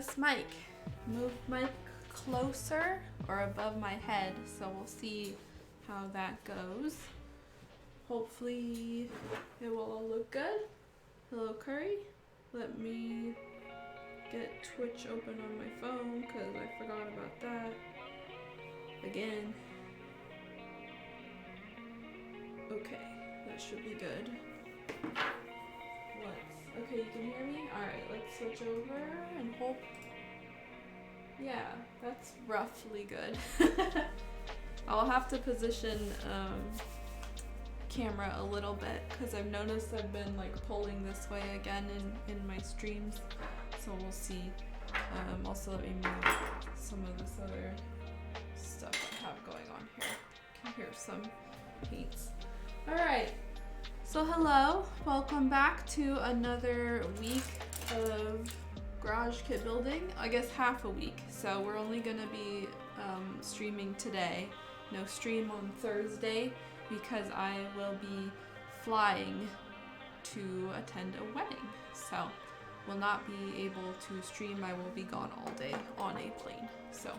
this mic. Move mic closer or above my head, so we'll see how that goes. Hopefully it will all look good. Hello Curry. Let me get Twitch open on my phone because I forgot about that again. Okay, that should be good. Okay, you can hear me? Alright, let's switch over and hope. Yeah, that's roughly good. I'll have to position camera a little bit because I've noticed I've been like pulling this way again in my streams, so we'll see. Also let me move some of this other stuff I have going on here. You can hear some paints. Alright, so hello, welcome back to another week of garage kit building. I guess half a week, so we're only gonna be streaming today. No stream on Thursday because I will be flying to attend a wedding, so will not be able to stream. I will be gone all day on a plane, so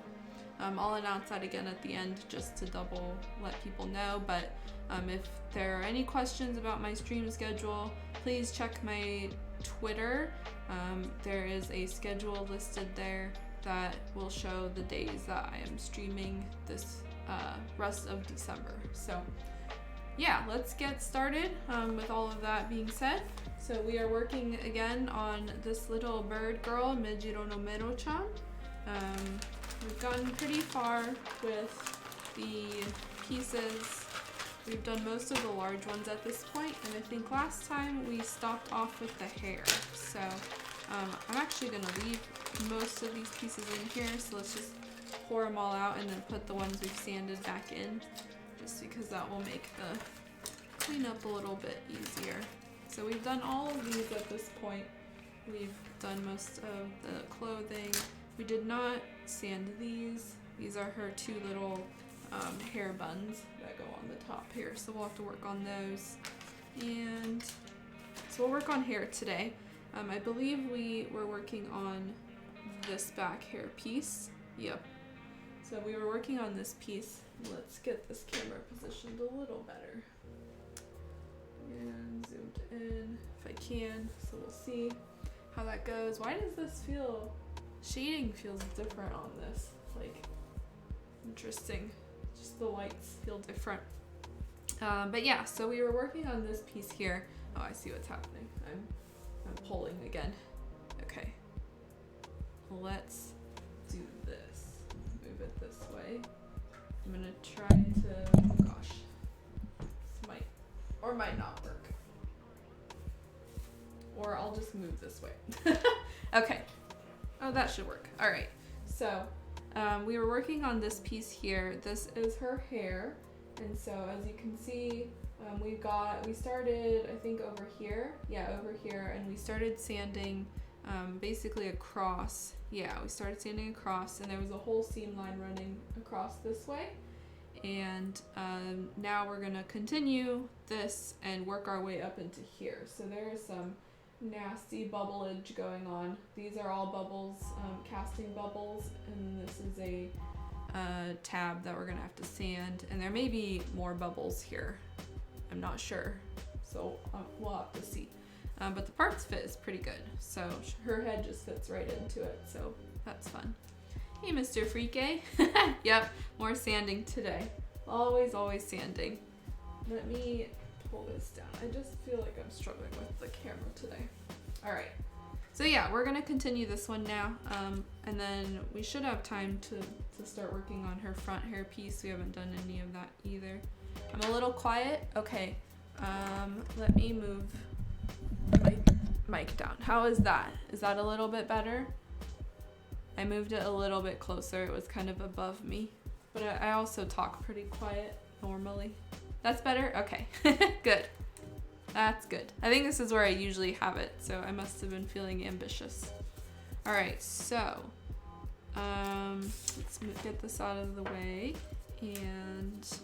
I'll announce that again at the end just to double let people know. But if there are any questions about my stream schedule, please check my Twitter. There is a schedule listed there that will show the days that I am streaming this rest of December. So yeah, let's get started with all of that being said. So we are working again on this little bird girl, Mejiro no Mero-chan. We've gotten pretty far with the pieces. We've done most of the large ones at this point, and I think last time we stopped off with the hair. So I'm actually gonna leave most of these pieces in here, so let's just pour them all out and then put the ones we've sanded back in, just because that will make the cleanup a little bit easier. So we've done all of these at this point. We've done most of the clothing. We did not sand these. These are her two little hair buns that go on the top here, so we'll have to work on those. And so we'll work on hair today. I believe we were working on this back hair piece. Yep. So we were working on this piece. Let's get this camera positioned a little better. And zoomed in if I can, so we'll see how that goes. Why does this feel, shading feels different on this? Like, interesting. Just the lights feel different. But yeah, so we were working on this piece here. Oh, I see what's happening. I'm pulling again. Okay. Let's do this. Move it this way. I'm gonna try to, oh gosh. This might or might not work. Or I'll just move this way. Okay. Oh, that should work. All right. So we were working on this piece here. This is her hair. And so as you can see, we started, I think over here. Yeah, over here. And we started sanding basically across. Yeah, we started sanding across, and there was a whole seam line running across this way. And now we're gonna continue this and work our way up into here. So there is some nasty bubbleage going on. These are all bubbles, casting bubbles, and this is a tab that we're gonna have to sand. And there may be more bubbles here. I'm not sure, so we'll have to see. But the parts fit is pretty good. So her head just fits right into it, so that's fun. Hey, Mr. Freaky. Yep, more sanding today. Always sanding. Let me pull this down. I just feel like I'm struggling with the camera today. All right. So yeah, we're gonna continue this one now, and then we should have time to start working on her front hair piece. We haven't done any of that either. I'm a little quiet. Okay. Let me move my mic down. How is that? Is that a little bit better? I moved it a little bit closer. It was kind of above me. But I also talk pretty quiet normally. That's better? Okay. Good. That's good. I think this is where I usually have it, so I must have been feeling ambitious. All right, so let's get this out of the way, and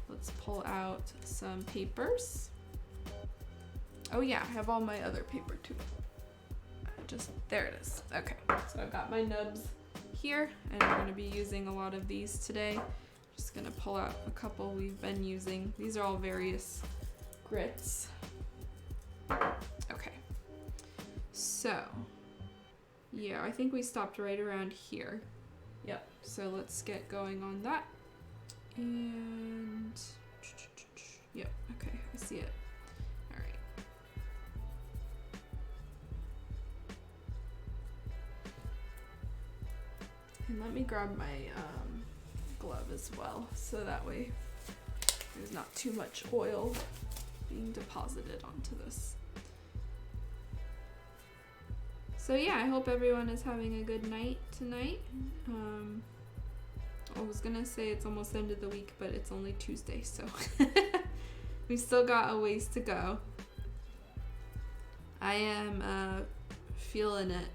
let's pull out some papers. Oh yeah, I have all my other paper too. just, there it is. Okay, so I've got my nubs here, and we're gonna be using a lot of these today. Just gonna pull out a couple we've been using. These are all various grits. Okay, so yeah, I think we stopped right around here. Yep, so let's get going on that. And yep, okay, I see it. All right. And let me grab my glove as well, so that way there's not too much oil being deposited onto this. So yeah, I hope everyone is having a good night tonight. I was gonna say it's almost the end of the week, but it's only Tuesday, so we still got a ways to go. I am feeling it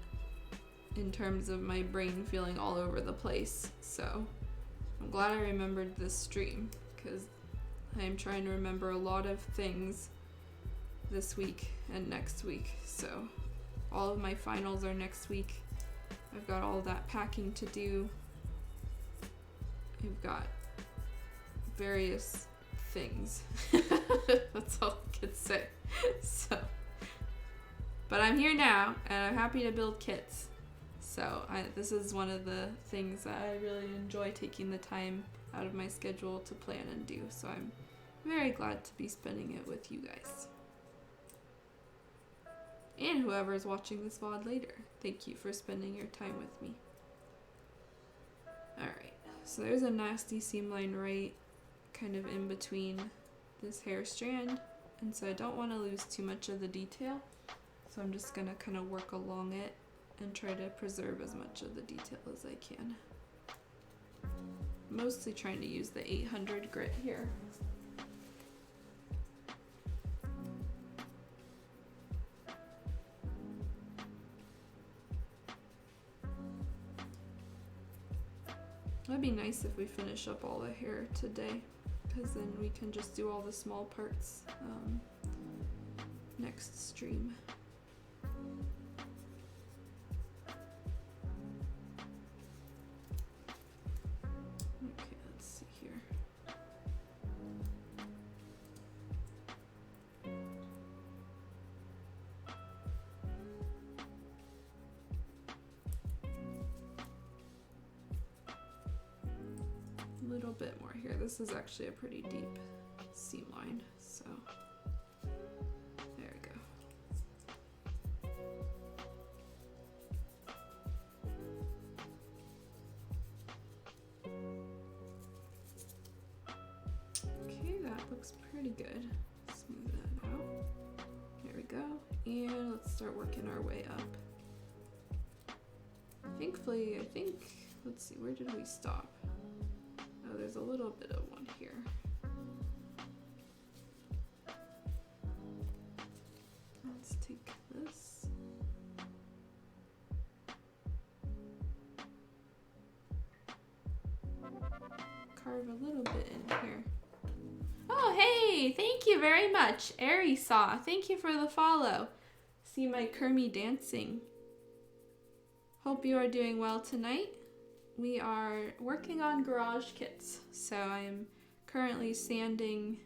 in terms of my brain feeling all over the place, so I'm glad I remembered this stream, because I am trying to remember a lot of things this week and next week. So all of my finals are next week. I've got all that packing to do. I've got various things. That's all I can say. So, but I'm here now, and I'm happy to build kits. So this is one of the things that I really enjoy, taking the time out of my schedule to plan and do. So I'm very glad to be spending it with you guys. And whoever is watching this VOD later, thank you for spending your time with me. Alright, so there's a nasty seam line right kind of in between this hair strand, and so I don't want to lose too much of the detail, so I'm just gonna kind of work along it and try to preserve as much of the detail as I can. Mostly trying to use the 800 grit here. That'd be nice if we finish up all the hair today, because then we can just do all the small parts next stream. Okay, let's see here. A little bit more here. This is actually a pretty deep seam line, so there we go. Okay, that looks pretty good. Smooth that out. There we go. And let's start working our way up. Thankfully, I think, let's see, where did we stop? Oh, there's a little bit of one here. Let's take this. Carve a little bit in here. Oh, hey! Thank you very much, Arisaw. Thank you for the follow. See my Kermie dancing. Hope you are doing well tonight. We are working on garage kits, so I am currently sanding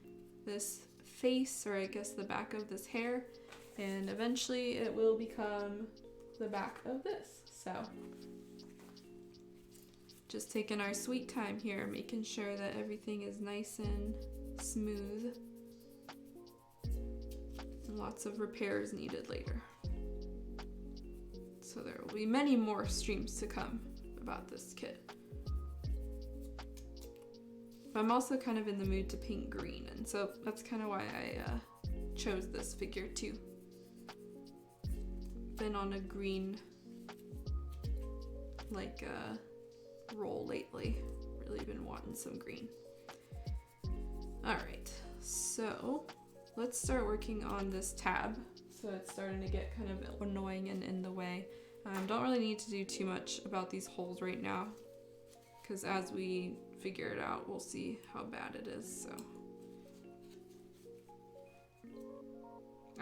this face, or I guess the back of this hair, and eventually it will become the back of this. So just taking our sweet time here, making sure that everything is nice and smooth. And lots of repairs needed later. So there will be many more streams to come about this kit. But I'm also kind of in the mood to paint green, and so that's kind of why I chose this figure too. Been on a green roll lately. Really been wanting some green. Alright, so let's start working on this tab. So it's starting to get kind of annoying and in the way. Don't really need to do too much about these holes right now, because as we figure it out, we'll see how bad it is. So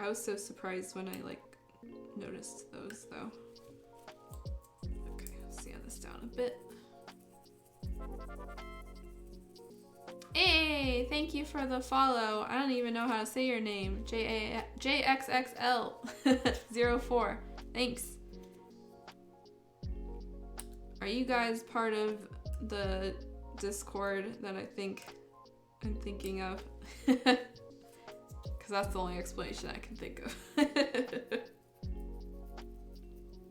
I was so surprised when I noticed those though. down a bit. Hey, thank you for the follow. I don't even know how to say your name. JXXL04. Thanks. Are you guys part of the Discord that I'm thinking of? Because that's the only explanation I can think of.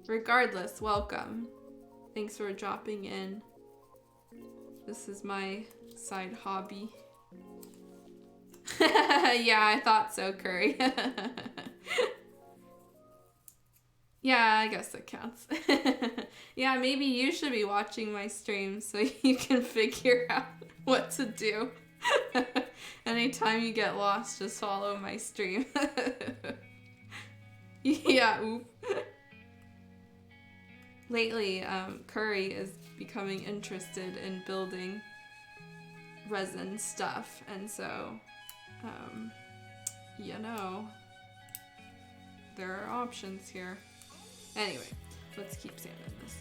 Regardless, welcome. Thanks for dropping in. This is my side hobby. Yeah, I thought so, Curry. Yeah, I guess that counts. Yeah, maybe you should be watching my stream so you can figure out what to do. Anytime you get lost, just follow my stream. Yeah, oop. Lately, Curry is becoming interested in building resin stuff, and so, you know, there are options here. Anyway, let's keep sanding this.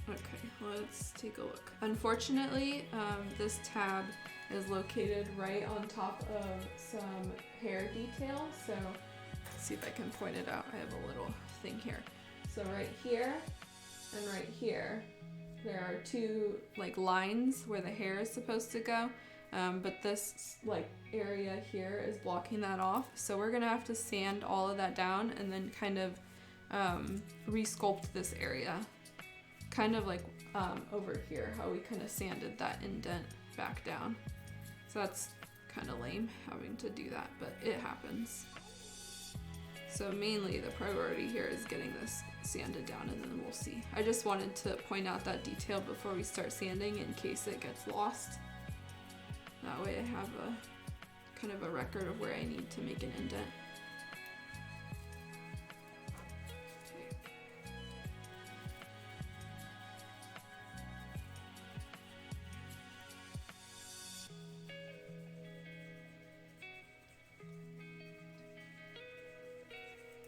Okay, let's take a look. Unfortunately, this tab is located right on top of some hair detail, so let's see if I can point it out. I have a little thing here. So right here and right here, there are two like lines where the hair is supposed to go, but this like area here is blocking that off. So we're gonna have to sand all of that down and then kind of re-sculpt this area. Kind of like over here, how we kind of sanded that indent back down. So that's kind of lame having to do that, but it happens. So mainly the priority here is getting this sanded down, and then we'll see. I just wanted to point out that detail before we start sanding in case it gets lost. That way I have a kind of a record of where I need to make an indent.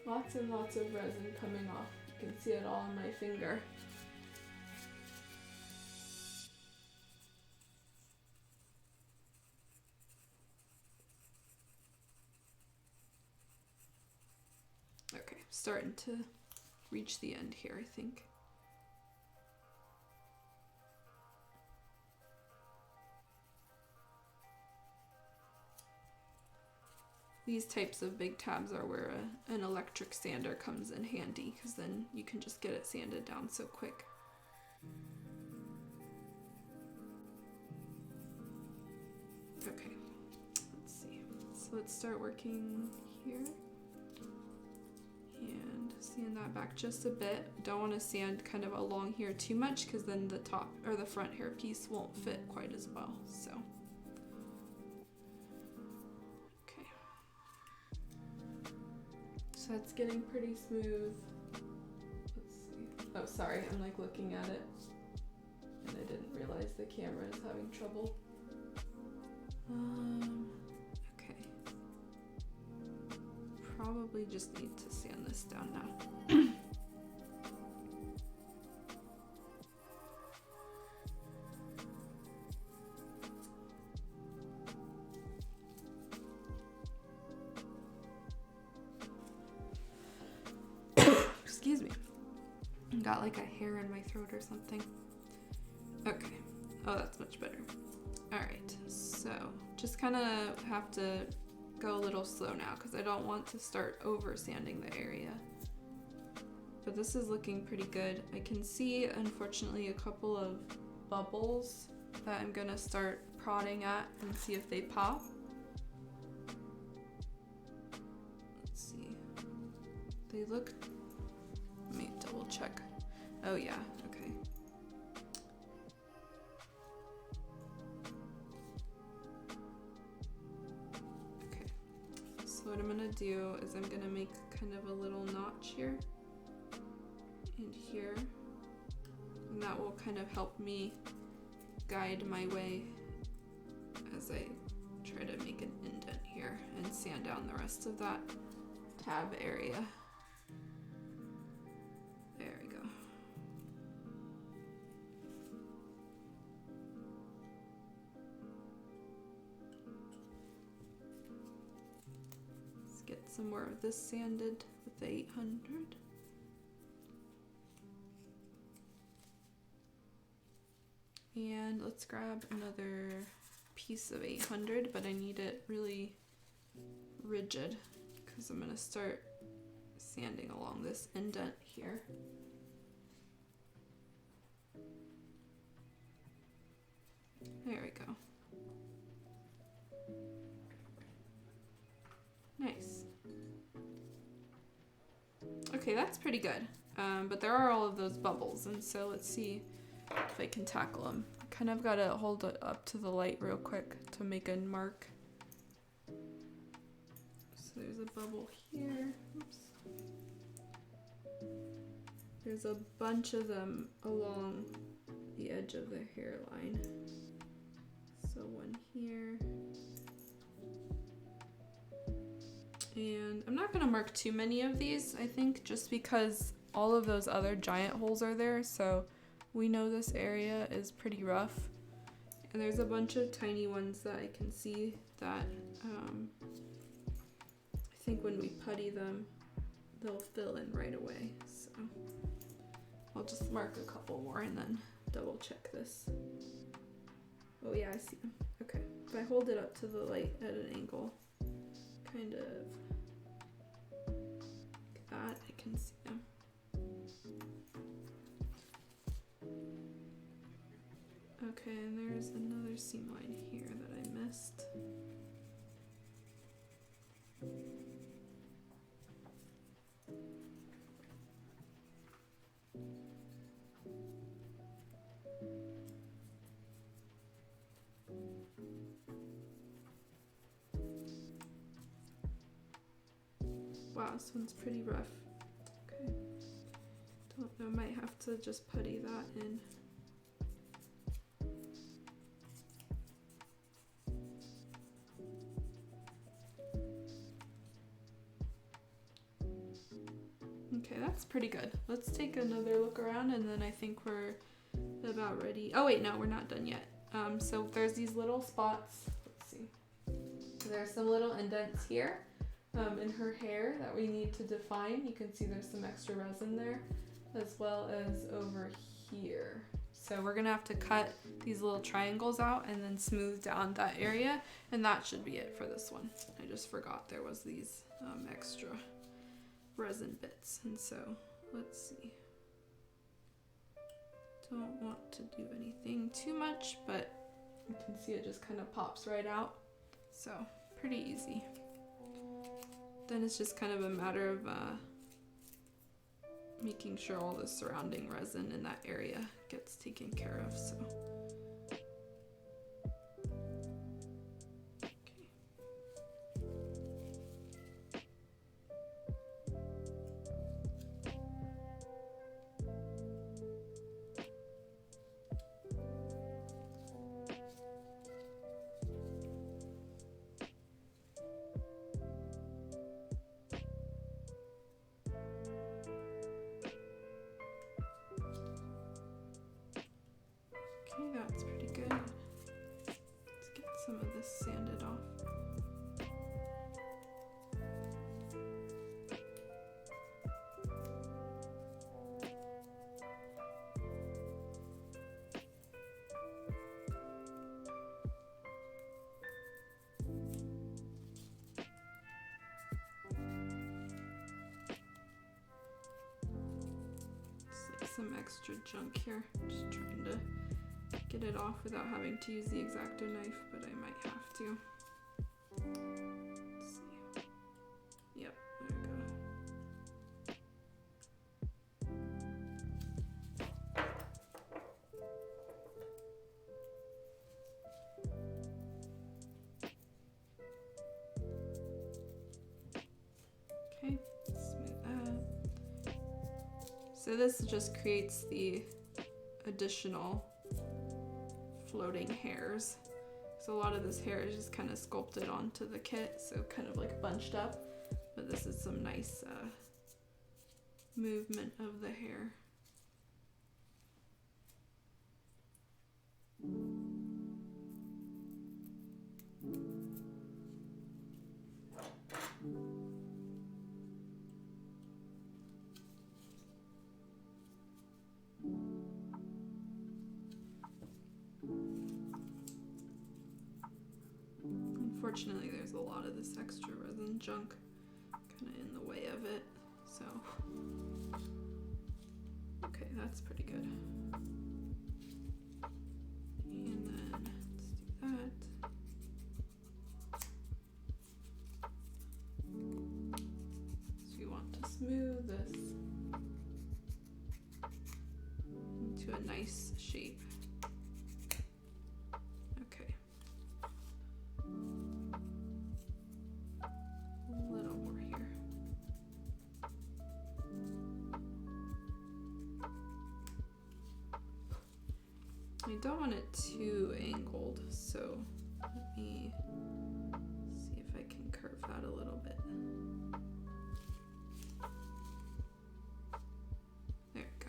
Lots and lots of resin coming off. You can see it all on my finger. Okay, starting to reach the end here, I think. These types of big tabs are where an electric sander comes in handy, because then you can just get it sanded down so quick. Okay, let's see. So let's start working here. And sand that back just a bit. Don't want to sand kind of along here too much, because then the top or the front hair piece won't fit quite as well. So. So it's getting pretty smooth. Let's see. Oh, sorry, I'm like looking at it and I didn't realize the camera is having trouble. Okay. Probably just need to sand this down now. Excuse me. Got like a hair in my throat or something. Okay. Oh, that's much better. Alright, so just kind of have to go a little slow now because I don't want to start over sanding the area. But this is looking pretty good. I can see, unfortunately, a couple of bubbles that I'm gonna start prodding at and see if they pop. Let's see. They look... Let me double check. Oh yeah, okay. Okay, so what I'm gonna do is I'm gonna make kind of a little notch here and here, and that will kind of help me guide my way as I try to make an indent here. here and sand down the rest of that tab area. There we go. Let's get some more of this sanded with the 800. And let's grab another piece of 800, but I need it really rigid because I'm going to start sanding along this indent here. There we go. Nice. Okay, that's pretty good. But there are all of those bubbles, and so let's see if I can tackle them. I kind of gotta hold it up to the light real quick to make a mark. So there's a bubble here. Oops. There's a bunch of them along the edge of the hairline. So one here. And I'm not gonna mark too many of these, I think, just because all of those other giant holes are there, so we know this area is pretty rough. And there's a bunch of tiny ones that I can see that I think when we putty them, they'll fill in right away. So I'll just mark a couple more and then double check this. Oh yeah, I see them. Okay, if I hold it up to the light at an angle, kind of like that, I can see them. Okay, and there's another seam line here that I missed. Wow, this one's pretty rough. Okay, don't know, might have to just putty that in. Okay, that's pretty good. Let's take another look around and then I think we're about ready. Oh wait, no, we're not done yet. So there's these little spots. Let's see. There's some little indents here in her hair that we need to define. You can see there's some extra resin there, as well as over here. So we're gonna have to cut these little triangles out and then smooth down that area, and that should be it for this one. I just forgot there was these extra resin bits, and so let's see. Don't want to do anything too much, but you can see it just kind of pops right out. So pretty easy. Then it's just kind of a matter of making sure all the surrounding resin in that area gets taken care of. So that's pretty good. Let's get some of this sanded off. Just like some extra junk here. Just trying to get it off without having to use the X-Acto knife, but I might have to. Let's see. Yep, there we go. Okay, smooth that. So this just creates the additional floating hairs. So So a lot of this hair is just kind of sculpted onto the kit, so kind of like bunched up. But this is some nice movement of the hair. Unfortunately, there's a lot of this extra resin junk kind of in the way of it, so okay, that's pretty good. And then let's do that. So you want to smooth this into a nice shape. Okay. A little more here. I don't want it too angled, so let me see if I can curve that a little bit. There we go.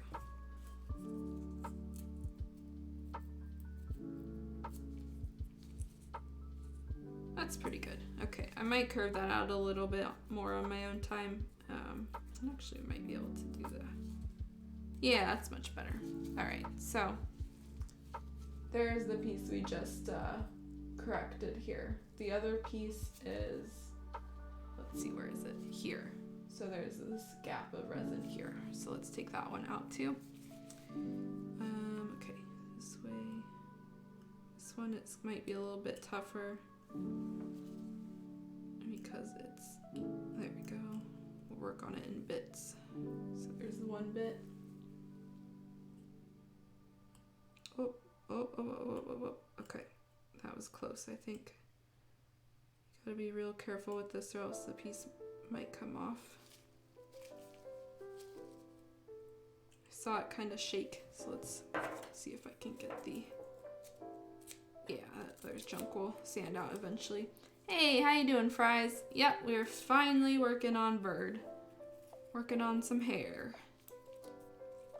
That's pretty good. Okay, I might curve that out a little bit more on my own time. Actually, I might be able to do that. Yeah, that's much better. All right, so there's the piece we just corrected here. The other piece is, let's see, where is it? Here. So there's this gap of resin here. So let's take that one out too. Okay, this way. This one might be a little bit tougher because it's, there we go. We'll work on it in bits. So there's the one bit. Oh, okay. That was close, I think. You gotta be real careful with this or else the piece might come off. I saw it kind of shake, so let's see if I can get the, yeah, there's junk will sand out eventually. Hey, how you doing, Fries? Yep, we're finally working on bird. Working on some hair.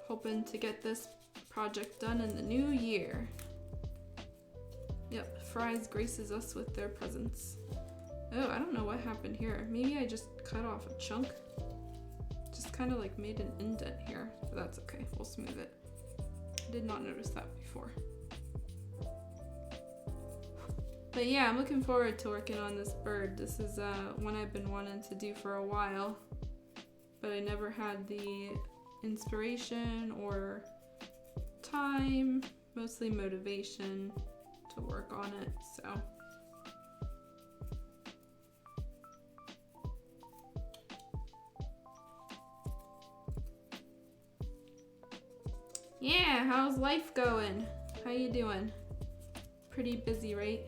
Hoping to get this project done in the new year. Yep, Fries graces us with their presence. Oh, I don't know what happened here. Maybe I just cut off a chunk. Just kind of like made an indent here, but that's okay. We'll smooth it. I did not notice that before. But yeah, I'm looking forward to working on this bird. This is one I've been wanting to do for a while, but I never had the inspiration or time, mostly motivation to work on it, so. Yeah, how's life going? How you doing? Pretty busy, right?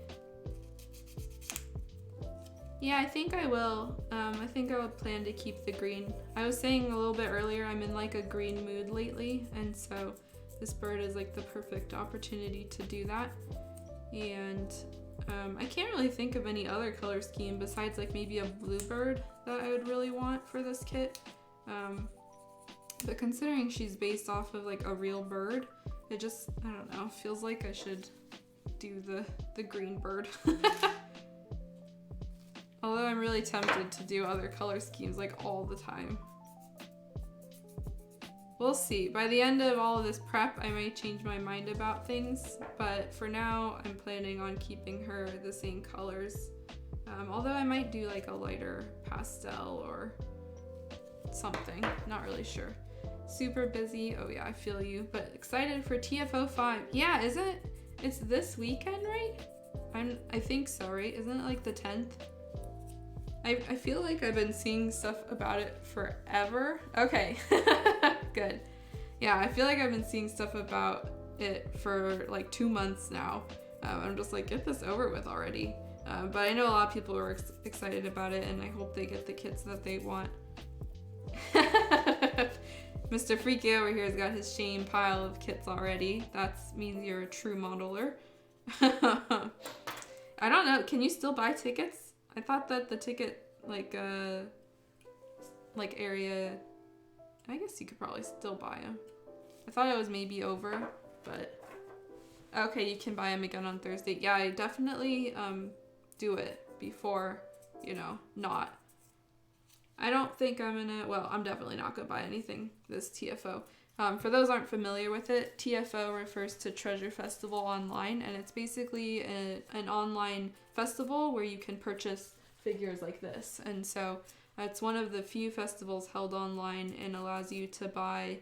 Yeah, I think I will. I think I would plan to keep the green. I was saying a little bit earlier, I'm in like a green mood lately, and so this bird is like the perfect opportunity to do that. And I can't really think of any other color scheme besides like maybe a blue bird that I would really want for this kit. But considering she's based off of like a real bird, it just, I don't know, feels like I should do the green bird. Although I'm really tempted to do other color schemes like all the time. We'll see. By the end of all of this prep, I might change my mind about things, but for now, I'm planning on keeping her the same colors. Although I might do like a lighter pastel or something, not really sure. Super busy, oh yeah, I feel you, but excited for TFO 5. Yeah, is it? It's this weekend, right? I think so, right? Isn't it like the 10th? I feel like I've been seeing stuff about it forever. Okay, good. Yeah, I feel like I've been seeing stuff about it for like 2 months now. I'm just like, get this over with already. But I know a lot of people are excited about it, and I hope they get the kits that they want. Mr. Freaky over here has got his shame pile of kits already. That means you're a true modeler. I don't know. Can you still buy tickets? I thought that the ticket like area, I guess you could probably still buy them. I thought it was maybe over, but okay, you can buy them again on Thursday. Yeah, I definitely do it before, you know, not. I don't think I'm gonna, well, I'm definitely not gonna buy anything this TFO. For those aren't familiar with it, TFO refers to Treasure Festival Online, and it's basically an online festival where you can purchase figures like this. And so it's one of the few festivals held online and allows you to buy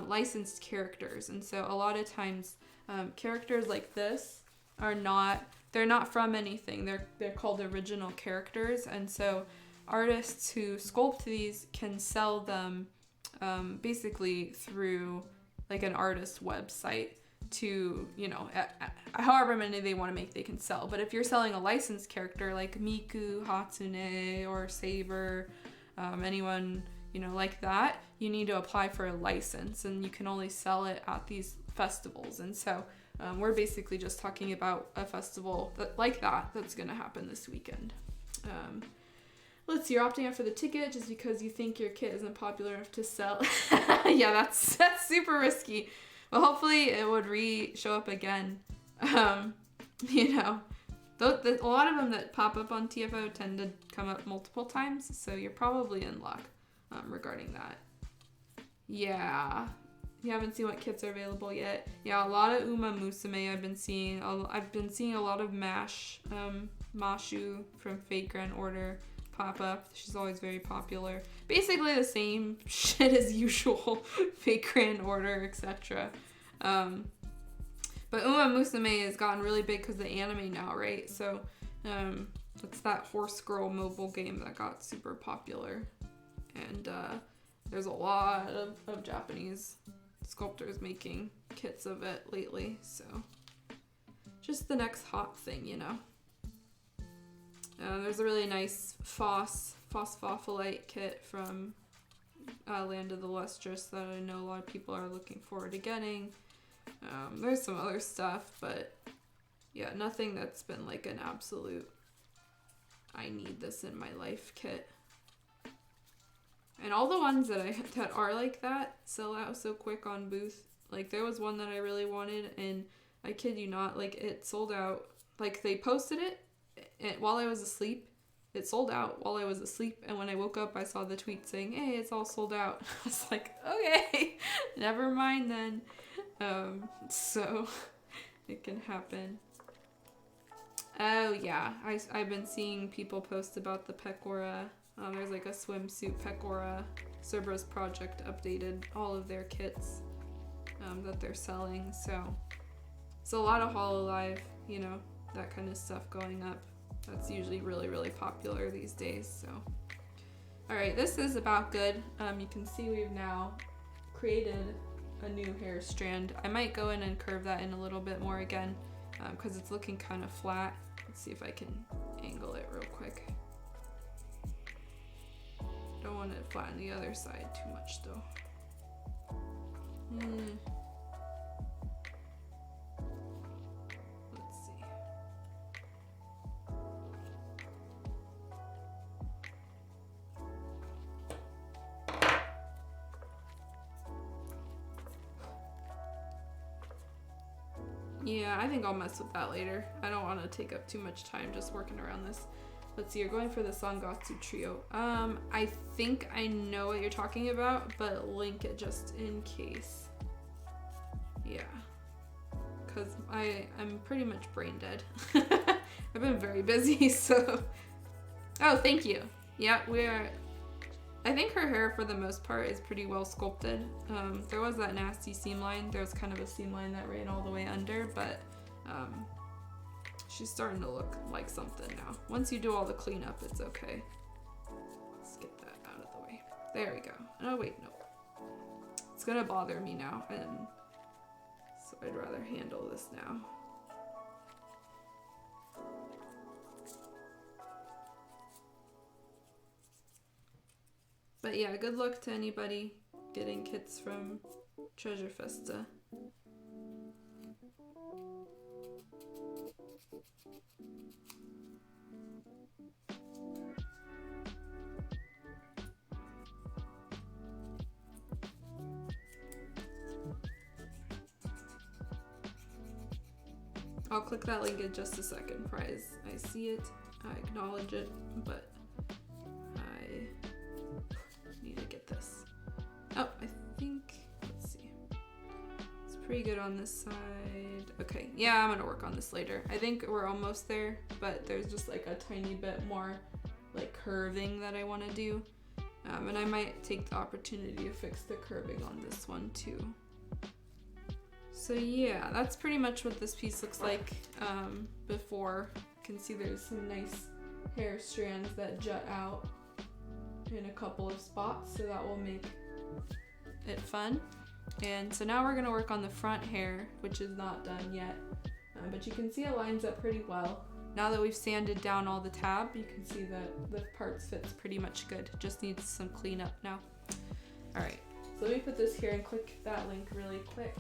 licensed characters. And so a lot of times characters like this are not, they're not from anything. They're called original characters. And so artists who sculpt these can sell them basically through like an artist website to, you know, however many they want to make, they can sell. But if you're selling a licensed character like Miku, Hatsune, or Saber, anyone, you know, like that, you need to apply for a license, and you can only sell it at these festivals. And so we're basically just talking about a festival like that's going to happen this weekend. Let's see, you're opting out for the ticket just because you think your kit isn't popular enough to sell. Yeah, that's super risky. But hopefully it would show up again. You know, a lot of them that pop up on TFO tend to come up multiple times, so you're probably in luck regarding that. Yeah. You haven't seen what kits are available yet. Yeah, a lot of Uma Musume I've been seeing. I've been seeing a lot of Mashu from Fate Grand Order pop up. She's always very popular. Basically the same shit as usual. Fate Grand Order, etc. But Uma Musume has gotten really big because of the anime now, right? So it's that horse girl mobile game that got super popular. And there's a lot of Japanese sculptors making kits of it lately. So just the next hot thing, you know. There's a really nice phosphophylite kit from Land of the Lustrous that I know a lot of people are looking forward to getting. There's some other stuff, but yeah, nothing that's been like an absolute I need this in my life kit. And all the ones that are like that sell out so quick on booth. Like there was one that I really wanted, and I kid you not, like it sold out. Like they posted it while I was asleep. It sold out while I was asleep, and when I woke up I saw the tweet saying, hey, it's all sold out. I was like, okay, never mind then. So it can happen. Oh yeah, I've been seeing people post about the Pecora. There's like a swimsuit Pecora. Cerberus Project updated all of their kits that they're selling, so it's a lot of Hololive, you know, that kind of stuff going up. That's usually really, really popular these days. So, all right, this is about good. You can see we've now created a new hair strand. I might go in and curve that in a little bit more again because it's looking kind of flat. Let's see if I can angle it real quick. Don't want to flatten the other side too much though. Let's see. Yeah, I think I'll mess with that later. I don't want to take up too much time just working around this. Let's see, you're going for the Sangatsu trio. I think I know what you're talking about, but link it just in case. Yeah. Because I'm pretty much brain dead. I've been very busy, so... Oh, thank you. Yeah, I think her hair, for the most part, is pretty well sculpted. There was that nasty seam line. There was kind of a seam line that ran all the way under, but... she's starting to look like something now. Once you do all the cleanup, it's okay. Let's get that out of the way. There we go. Oh, wait, no. It's gonna bother me now, and so I'd rather handle this now. But yeah, good luck to anybody getting kits from Treasure Festa. I'll click that link in just a second, Prize. I see it, I acknowledge it, but I need to get this. Oh, I think, let's see. It's pretty good on this side. Okay, yeah, I'm gonna work on this later. I think we're almost there, but there's just like a tiny bit more like curving that I wanna do. And I might take the opportunity to fix the curving on this one too. So yeah, that's pretty much what this piece looks like before. You can see there's some nice hair strands that jut out in a couple of spots, so that will make it fun. And so now we're gonna work on the front hair, which is not done yet, but you can see it lines up pretty well. Now that we've sanded down all the tab, you can see that the parts fits pretty much good. Just needs some cleanup now. All right, so let me put this here and click that link really quick.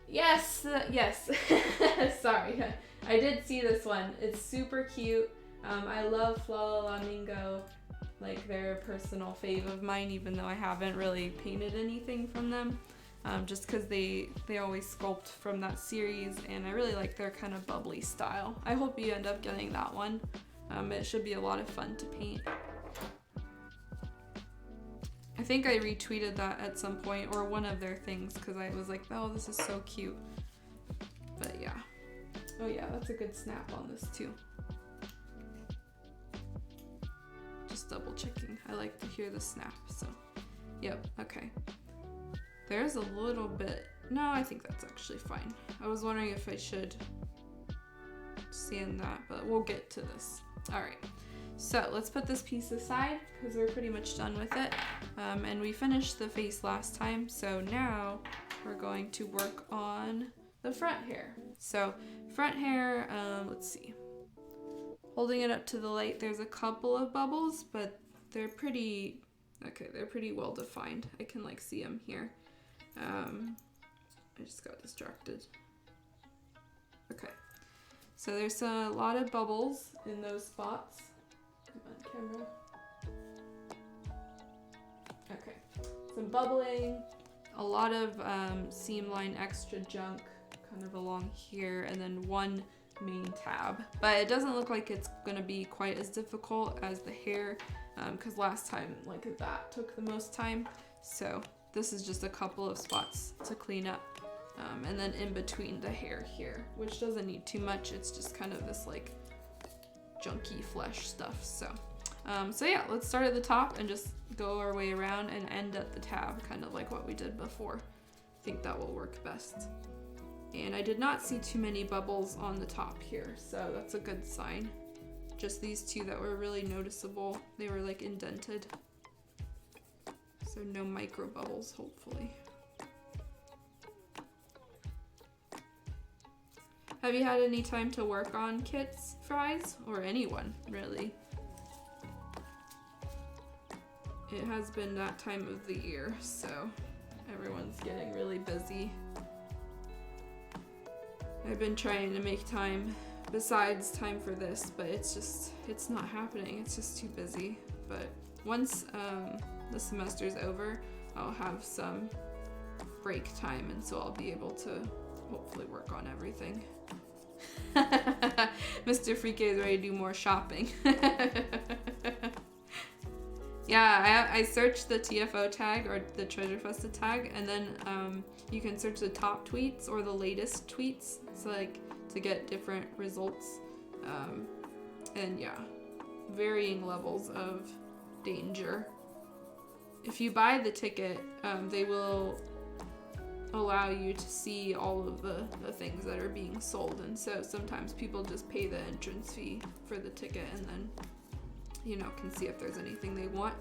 Yes, yes, sorry. I did see this one. It's super cute. I love Flalamingo, like they're a personal fave of mine, even though I haven't really painted anything from them. Just because they always sculpt from that series, and I really like their kind of bubbly style. I hope you end up getting that one. It should be a lot of fun to paint. I think I retweeted that at some point, or one of their things, because I was like, oh, this is so cute. But yeah. Oh yeah, that's a good snap on this too. Just double checking. I like to hear the snap, so. Yep, okay. There's a little bit, no, I think that's actually fine. I was wondering if I should sand that, but we'll get to this. All right. So let's put this piece aside because we're pretty much done with it. And we finished the face last time. So now we're going to work on the front hair. So front hair, let's see. Holding it up to the light, there's a couple of bubbles, but they're pretty, okay, they're pretty well defined. I can like see them here. I just got distracted. Okay. So there's a lot of bubbles in those spots. Come on, camera. Okay, some bubbling, a lot of seam line extra junk kind of along here, and then one main tab. But it doesn't look like it's gonna be quite as difficult as the hair, because last time like that took the most time. So this is just a couple of spots to clean up. And then in between the hair here, which doesn't need too much. It's just kind of this like junky flesh stuff. So yeah, let's start at the top and just go our way around and end at the tab, kind of like what we did before. I think that will work best. And I did not see too many bubbles on the top here, so that's a good sign. Just these two that were really noticeable. They were like indented. So no micro bubbles, hopefully. Have you had any time to work on kits, Fries? Or anyone, really? It has been that time of the year, so everyone's getting really busy. I've been trying to make time besides time for this, but it's not happening. It's just too busy. But once the semester's over, I'll have some break time, and so I'll be able to hopefully work on everything. Mr. Freak is ready to do more shopping. Yeah, I searched the TFO tag or the Treasure Festa tag, and then you can search the top tweets or the latest tweets, so like to get different results. And yeah, varying levels of danger. If you buy the ticket, they will allow you to see all of the things that are being sold, and so sometimes people just pay the entrance fee for the ticket and then, you know, can see if there's anything they want.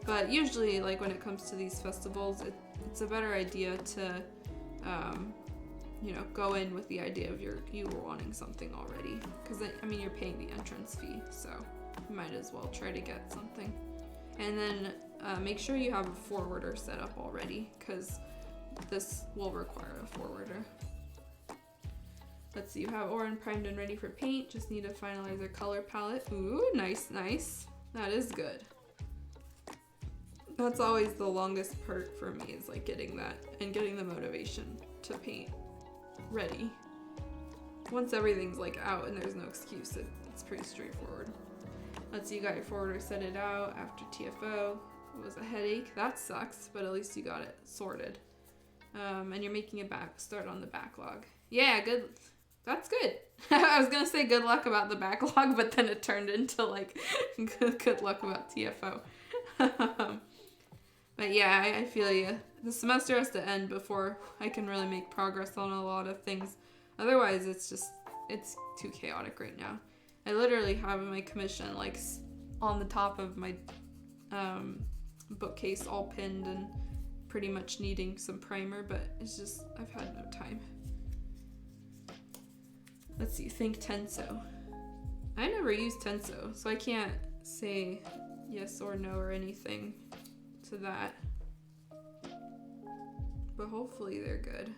But usually, like when it comes to these festivals, it's a better idea to you know, go in with the idea of you were wanting something already, because I mean you're paying the entrance fee, so you might as well try to get something. And then make sure you have a forwarder set up already, because this will require a forwarder. Let's see, you have Orin primed and ready for paint. Just need to finalize your color palette. Ooh, nice, nice. That is good. That's always the longest part for me, is like getting that and getting the motivation to paint. ready. Once everything's like out and there's no excuse, it's pretty straightforward. Let's see, you got your forwarder set it out after TFO. It was a headache. That sucks, but at least you got it sorted. And you're making a start on the backlog. Yeah, good. That's good. I was gonna say good luck about the backlog, but then it turned into like good luck about TFO. But yeah, I feel you. The semester has to end before I can really make progress on a lot of things. Otherwise, it's too chaotic right now. I literally have my commission like on the top of my bookcase, all pinned and pretty much needing some primer, but it's just I've had no time. Let's see, think Tenso. I never used Tenso, so I can't say yes or no or anything to that. But hopefully they're good.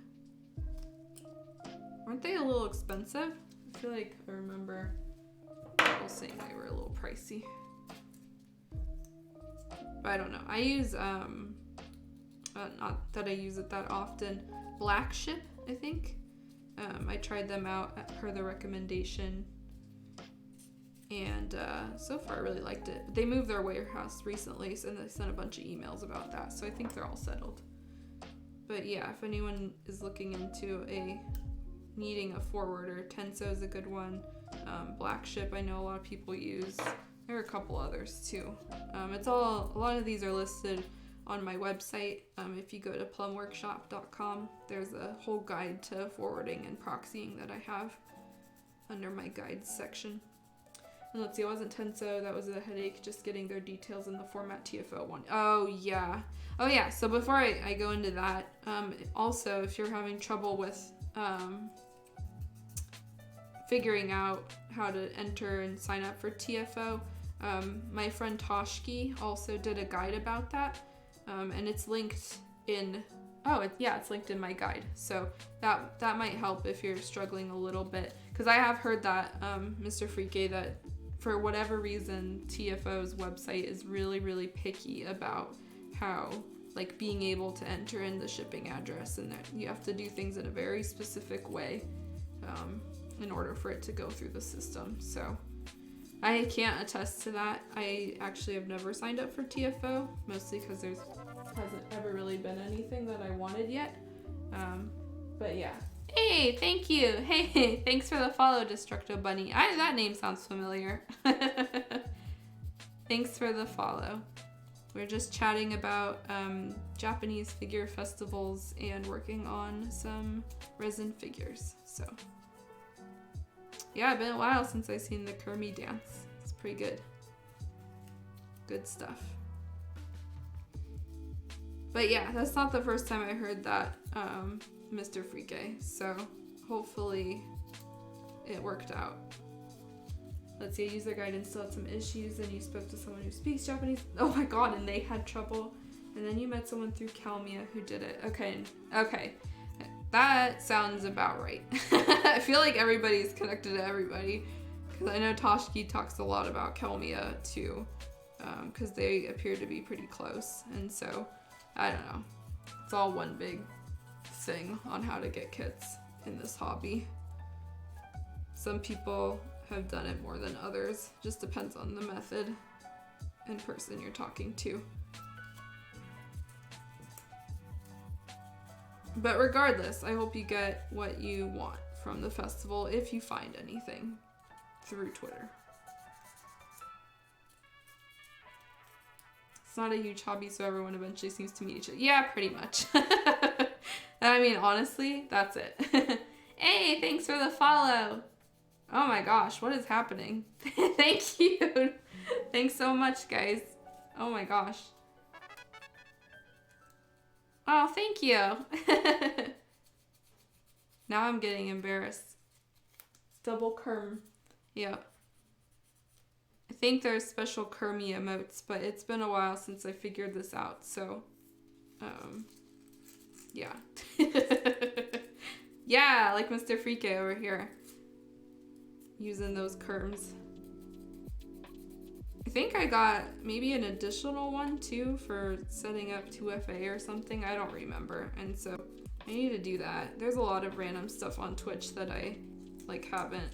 Aren't they a little expensive? I feel like I remember people saying they were a little pricey. But I don't know. I use, not that I use it that often, Black Ship, I think. I tried them out per the recommendation. And so far I really liked it. But they moved their warehouse recently, so they sent a bunch of emails about that. So I think they're all settled. But yeah, if anyone is looking into needing a forwarder, Tenso is a good one. Black Ship I know a lot of people use. There are a couple others too. A lot of these are listed on my website. If you go to plumworkshop.com, there's a whole guide to forwarding and proxying that I have under my guides section. And let's see, it wasn't Tenso, that was a headache, just getting their details in the format TFO one. Oh yeah. So before I go into that, also if you're having trouble with figuring out how to enter and sign up for TFO, my friend Toshki also did a guide about that, and it's linked in, it's linked in my guide. So that might help if you're struggling a little bit, because I have heard that, Mr. Frike, that for whatever reason, TFO's website is really, really picky about how, like, being able to enter in the shipping address, and that you have to do things in a very specific way in order for it to go through the system. So I can't attest to that. I actually have never signed up for TFO, mostly because there hasn't ever really been anything that I wanted yet. But yeah. Hey, thank you. Hey, thanks for the follow, Destructo Bunny. That name sounds familiar. Thanks for the follow. We're just chatting about Japanese figure festivals and working on some resin figures. So yeah, it's been a while since I've seen the Kermi dance. It's pretty good. Good stuff. But yeah, that's not the first time I heard that, Mr. Frike. So hopefully it worked out. Let's see, I used their guide and still had some issues, and you spoke to someone who speaks Japanese. Oh my god, and they had trouble. And then you met someone through Kalmia who did it. Okay. That sounds about right. I feel like everybody's connected to everybody, because I know Toshki talks a lot about Kalmia too, because they appear to be pretty close. And so, I don't know. It's all one big thing on how to get kits in this hobby. Some people have done it more than others. Just depends on the method and person you're talking to. But regardless, I hope you get what you want from the festival if you find anything through Twitter. It's not a huge hobby, so everyone eventually seems to meet each other. Yeah, pretty much. I mean, honestly, that's it. Hey, thanks for the follow. Oh my gosh, what is happening? Thank you. Thanks so much, guys. Oh my gosh. Oh, thank you. Now I'm getting embarrassed. It's double Kerm. Yeah. I think there's special Kermi emotes, but it's been a while since I figured this out, so yeah. Yeah, like Mr. Frike over here. Using those Kerms. I think I got maybe an additional one too for setting up 2FA or something. I don't remember. And so I need to do that. There's a lot of random stuff on Twitch that I like haven't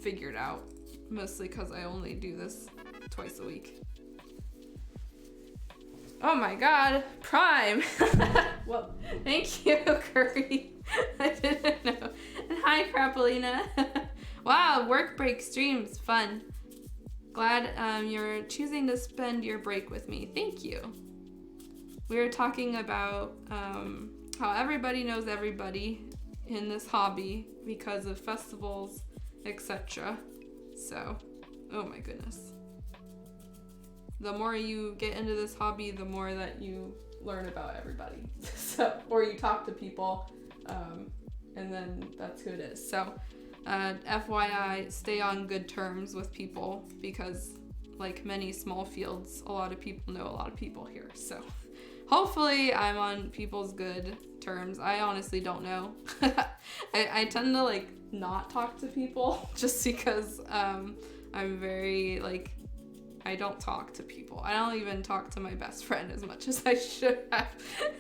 figured out. Mostly because I only do this twice a week. Oh my god, Prime! Well, thank you, Curry. I didn't know. And hi, Crapolina. Wow, work break streams, fun. Glad you're choosing to spend your break with me. Thank you. We were talking about how everybody knows everybody in this hobby because of festivals, etc. So, oh my goodness. The more you get into this hobby, the more that you learn about everybody. So, or you talk to people, and then that's who it is. So, FYI, stay on good terms with people because, like many small fields, a lot of people know a lot of people here. So, hopefully, I'm on people's good terms. I honestly don't know. I tend to like not talk to people just because I'm very like. I don't talk to people. I don't even talk to my best friend as much as I should have.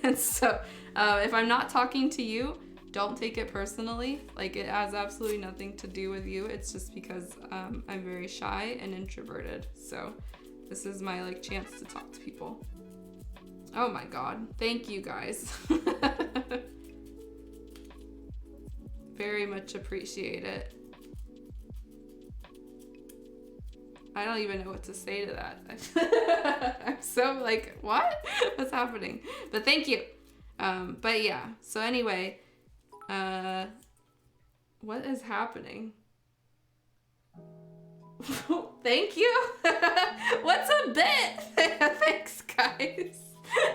And so if I'm not talking to you, don't take it personally. Like it has absolutely nothing to do with you. It's just because I'm very shy and introverted. So this is my like chance to talk to people. Oh my god. Thank you guys. Very much appreciate it. I don't even know what to say to that. I'm so like, what? What's happening? But thank you. But yeah, so anyway, what is happening? Thank you. What's a bit? Thanks, guys.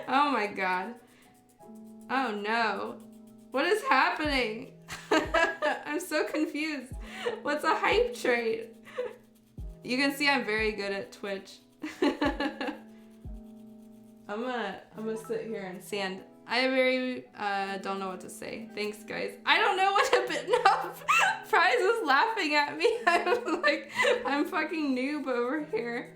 Oh my god. Oh no. What is happening? I'm so confused. What's a hype trade? You can see I'm very good at Twitch. I'm gonna sit here and sand. I very don't know what to say. Thanks, guys. I don't know what to bit. No, Prize is laughing at me. I'm like, I'm fucking noob over here.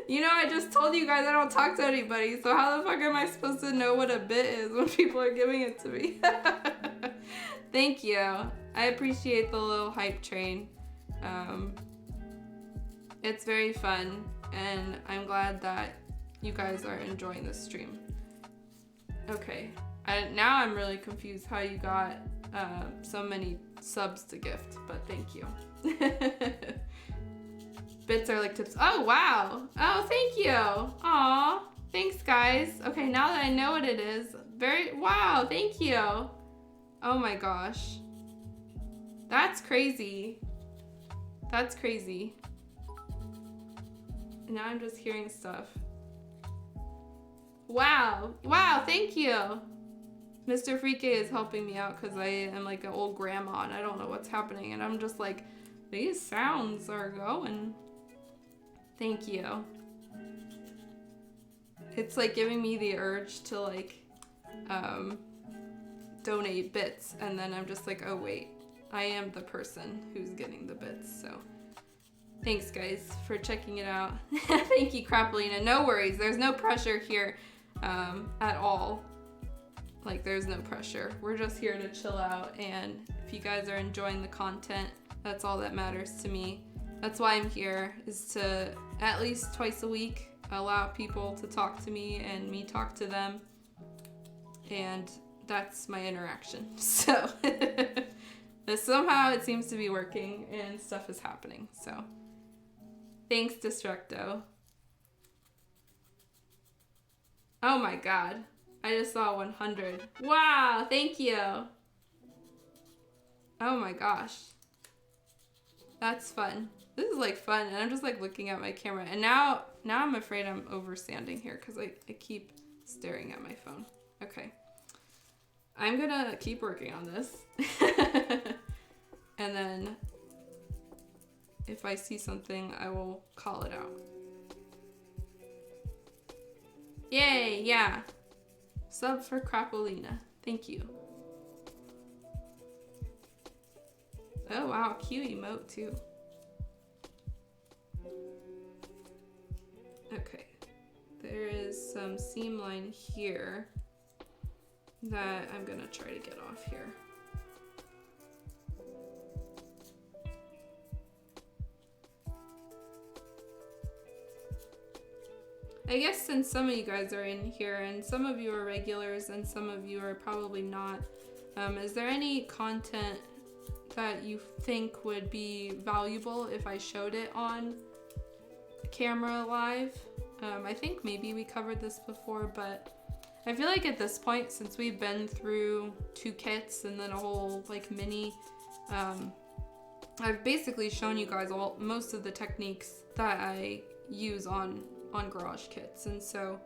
You know, I just told you guys I don't talk to anybody. So how the fuck am I supposed to know what a bit is when people are giving it to me? Thank you. I appreciate the little hype train. It's very fun, and I'm glad that you guys are enjoying this stream. Okay, now I'm really confused how you got so many subs to gift, but thank you. Bits are like tips. Oh, wow. Oh, thank you. Aw, thanks, guys. Okay, now that I know what it is, wow, thank you. Oh my gosh. That's crazy. That's crazy. Now I'm just hearing stuff. Wow. Wow, thank you. Mr. Freaky is helping me out because I am like an old grandma and I don't know what's happening. And I'm just like, these sounds are going. Thank you. It's like giving me the urge to like donate bits. And then I'm just like, oh wait, I am the person who's getting the bits, so. Thanks, guys, for checking it out. Thank you, Crapolina. No worries. There's no pressure here at all. Like, there's no pressure. We're just here to chill out, and if you guys are enjoying the content, that's all that matters to me. That's why I'm here, is to, at least twice a week, allow people to talk to me and me talk to them. And that's my interaction. So, somehow it seems to be working, and stuff is happening, so. Thanks, Destructo. Oh my god. I just saw 100. Wow, thank you. Oh my gosh. That's fun. This is like fun, and I'm just like looking at my camera. And now I'm afraid I'm over sanding here because I keep staring at my phone. Okay. I'm gonna keep working on this. And then if I see something, I will call it out. Yay, yeah. Sub for Crapolina. Thank you. Oh wow, cute emote too. Okay. There is some seam line here. that I'm gonna try to get off here. I guess since some of you guys are in here and some of you are regulars and some of you are probably not, is there any content that you think would be valuable if I showed it on camera live? I think maybe we covered this before, but I feel like at this point, since we've been through 2 kits and then a whole like mini, I've basically shown you guys most of the techniques that I use on garage kits, and so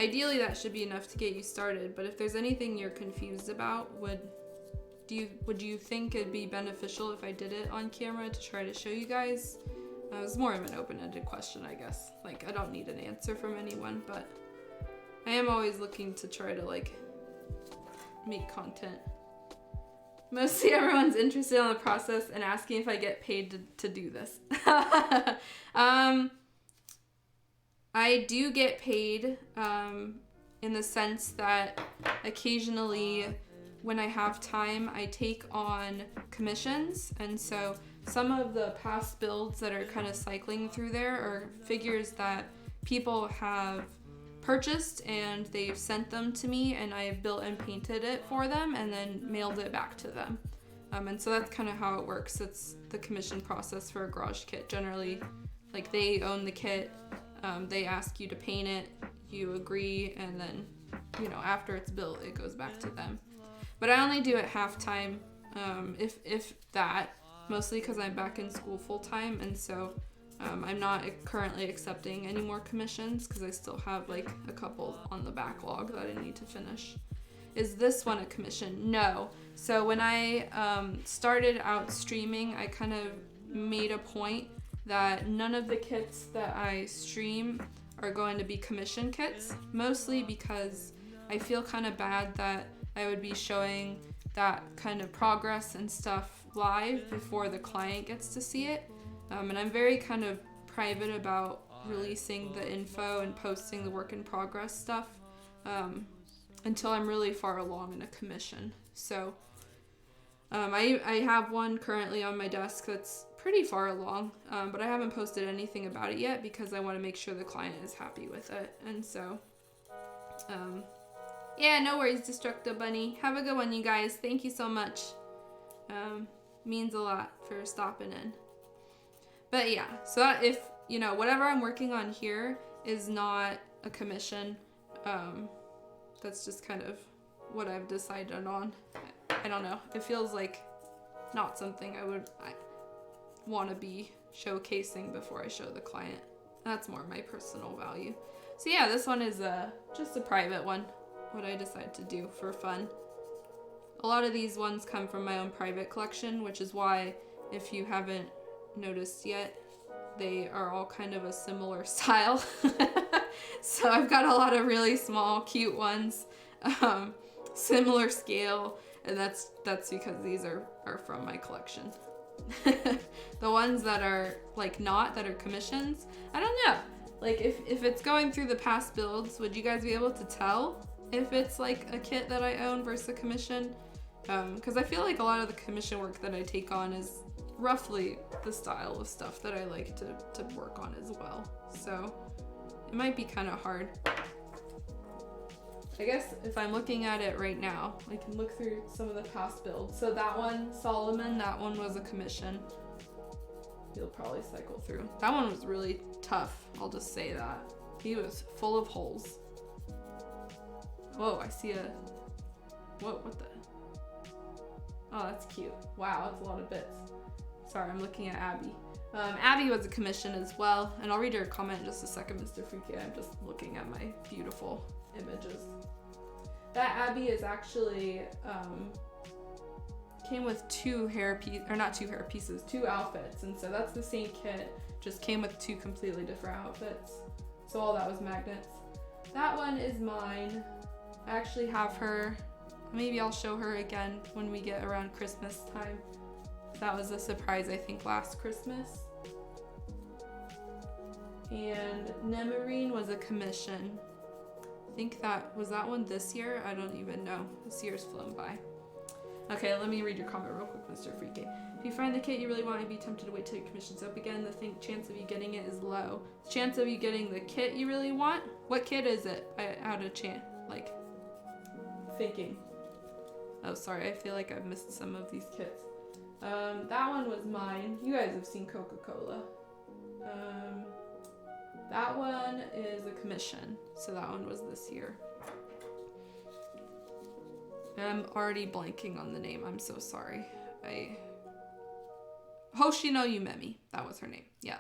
ideally that should be enough to get you started. But if there's anything you're confused about, would you think it'd be beneficial if I did it on camera to try to show you guys? It was more of an open-ended question, I guess. Like, I don't need an answer from anyone, but I am always looking to try to like make content. Mostly everyone's interested in the process and asking if I get paid to do this. I do get paid in the sense that occasionally when I have time, I take on commissions. And so some of the past builds that are kind of cycling through there are figures that people have purchased and they've sent them to me, and I've built and painted it for them and then mailed it back to them. And so that's kind of how it works. It's the commission process for a garage kit. Generally, like, they own the kit, they ask you to paint it, you agree, and then, you know, after it's built, it goes back to them. But I only do it half time, if that, mostly because I'm back in school full time, and so I'm not currently accepting any more commissions because I still have like a couple on the backlog that I need to finish. Is this one a commission? No. So when I started out streaming, I kind of made a point that none of the kits that I stream are going to be commission kits, mostly because I feel kind of bad that I would be showing that kind of progress and stuff live before the client gets to see it. And I'm very kind of private about releasing the info and posting the work in progress stuff until I'm really far along in a commission. So I have one currently on my desk that's pretty far along, but I haven't posted anything about it yet because I want to make sure the client is happy with it. And so, yeah, no worries, Destructo Bunny. Have a good one, you guys. Thank you so much. Means a lot for stopping in. But yeah, so that if, you know, whatever I'm working on here is not a commission, that's just kind of what I've decided on. I don't know. It feels like not something I want to be showcasing before I show the client. That's more my personal value. So yeah, this one is just a private one, what I decide to do for fun. A lot of these ones come from my own private collection, which is why, if you haven't noticed yet, they are all kind of a similar style. So I've got a lot of really small, cute ones, similar scale, and that's because these are from my collection. The ones that are like that are commissions, I don't know. Like if it's going through the past builds, would you guys be able to tell if it's like a kit that I own versus a commission? Because I feel like a lot of the commission work that I take on is roughly the style of stuff that I like to work on as well. So it might be kind of hard. I guess if I'm looking at it right now, I can look through some of the past builds. So that one, Solomon, that one was a commission. You'll probably cycle through. That one was really tough, I'll just say that. He was full of holes. Whoa, I see whoa, what the? Oh, that's cute. Wow, that's a lot of bits. Sorry, I'm looking at Abby. Abby was a commission as well, and I'll read your comment in just a second, Mr. Fuki. I'm just looking at my beautiful images. That Abby is actually came with two outfits, and so that's the same kit, just came with 2 completely different outfits. So all that was magnets. That one is mine. I actually have her. Maybe I'll show her again when we get around Christmas time. That was a surprise, I think, last Christmas. And Nemarine was a commission. think was that one this year? I don't even know. This year's flown by. Okay, let me read your comment real quick, Mr. Freaky. If you find the kit you really want, I'd be tempted to wait till your commission's up again. The chance of you getting it is low. The chance of you getting the kit you really want? What kit is it? I had a chance, like, thinking. Oh, sorry, I feel like I've missed some of these kits. That one was mine. You guys have seen Coca-Cola. That one is a commission, so that one was this year. I'm already blanking on the name. I'm so sorry. Hoshino Yumemi. That was her name. Yeah.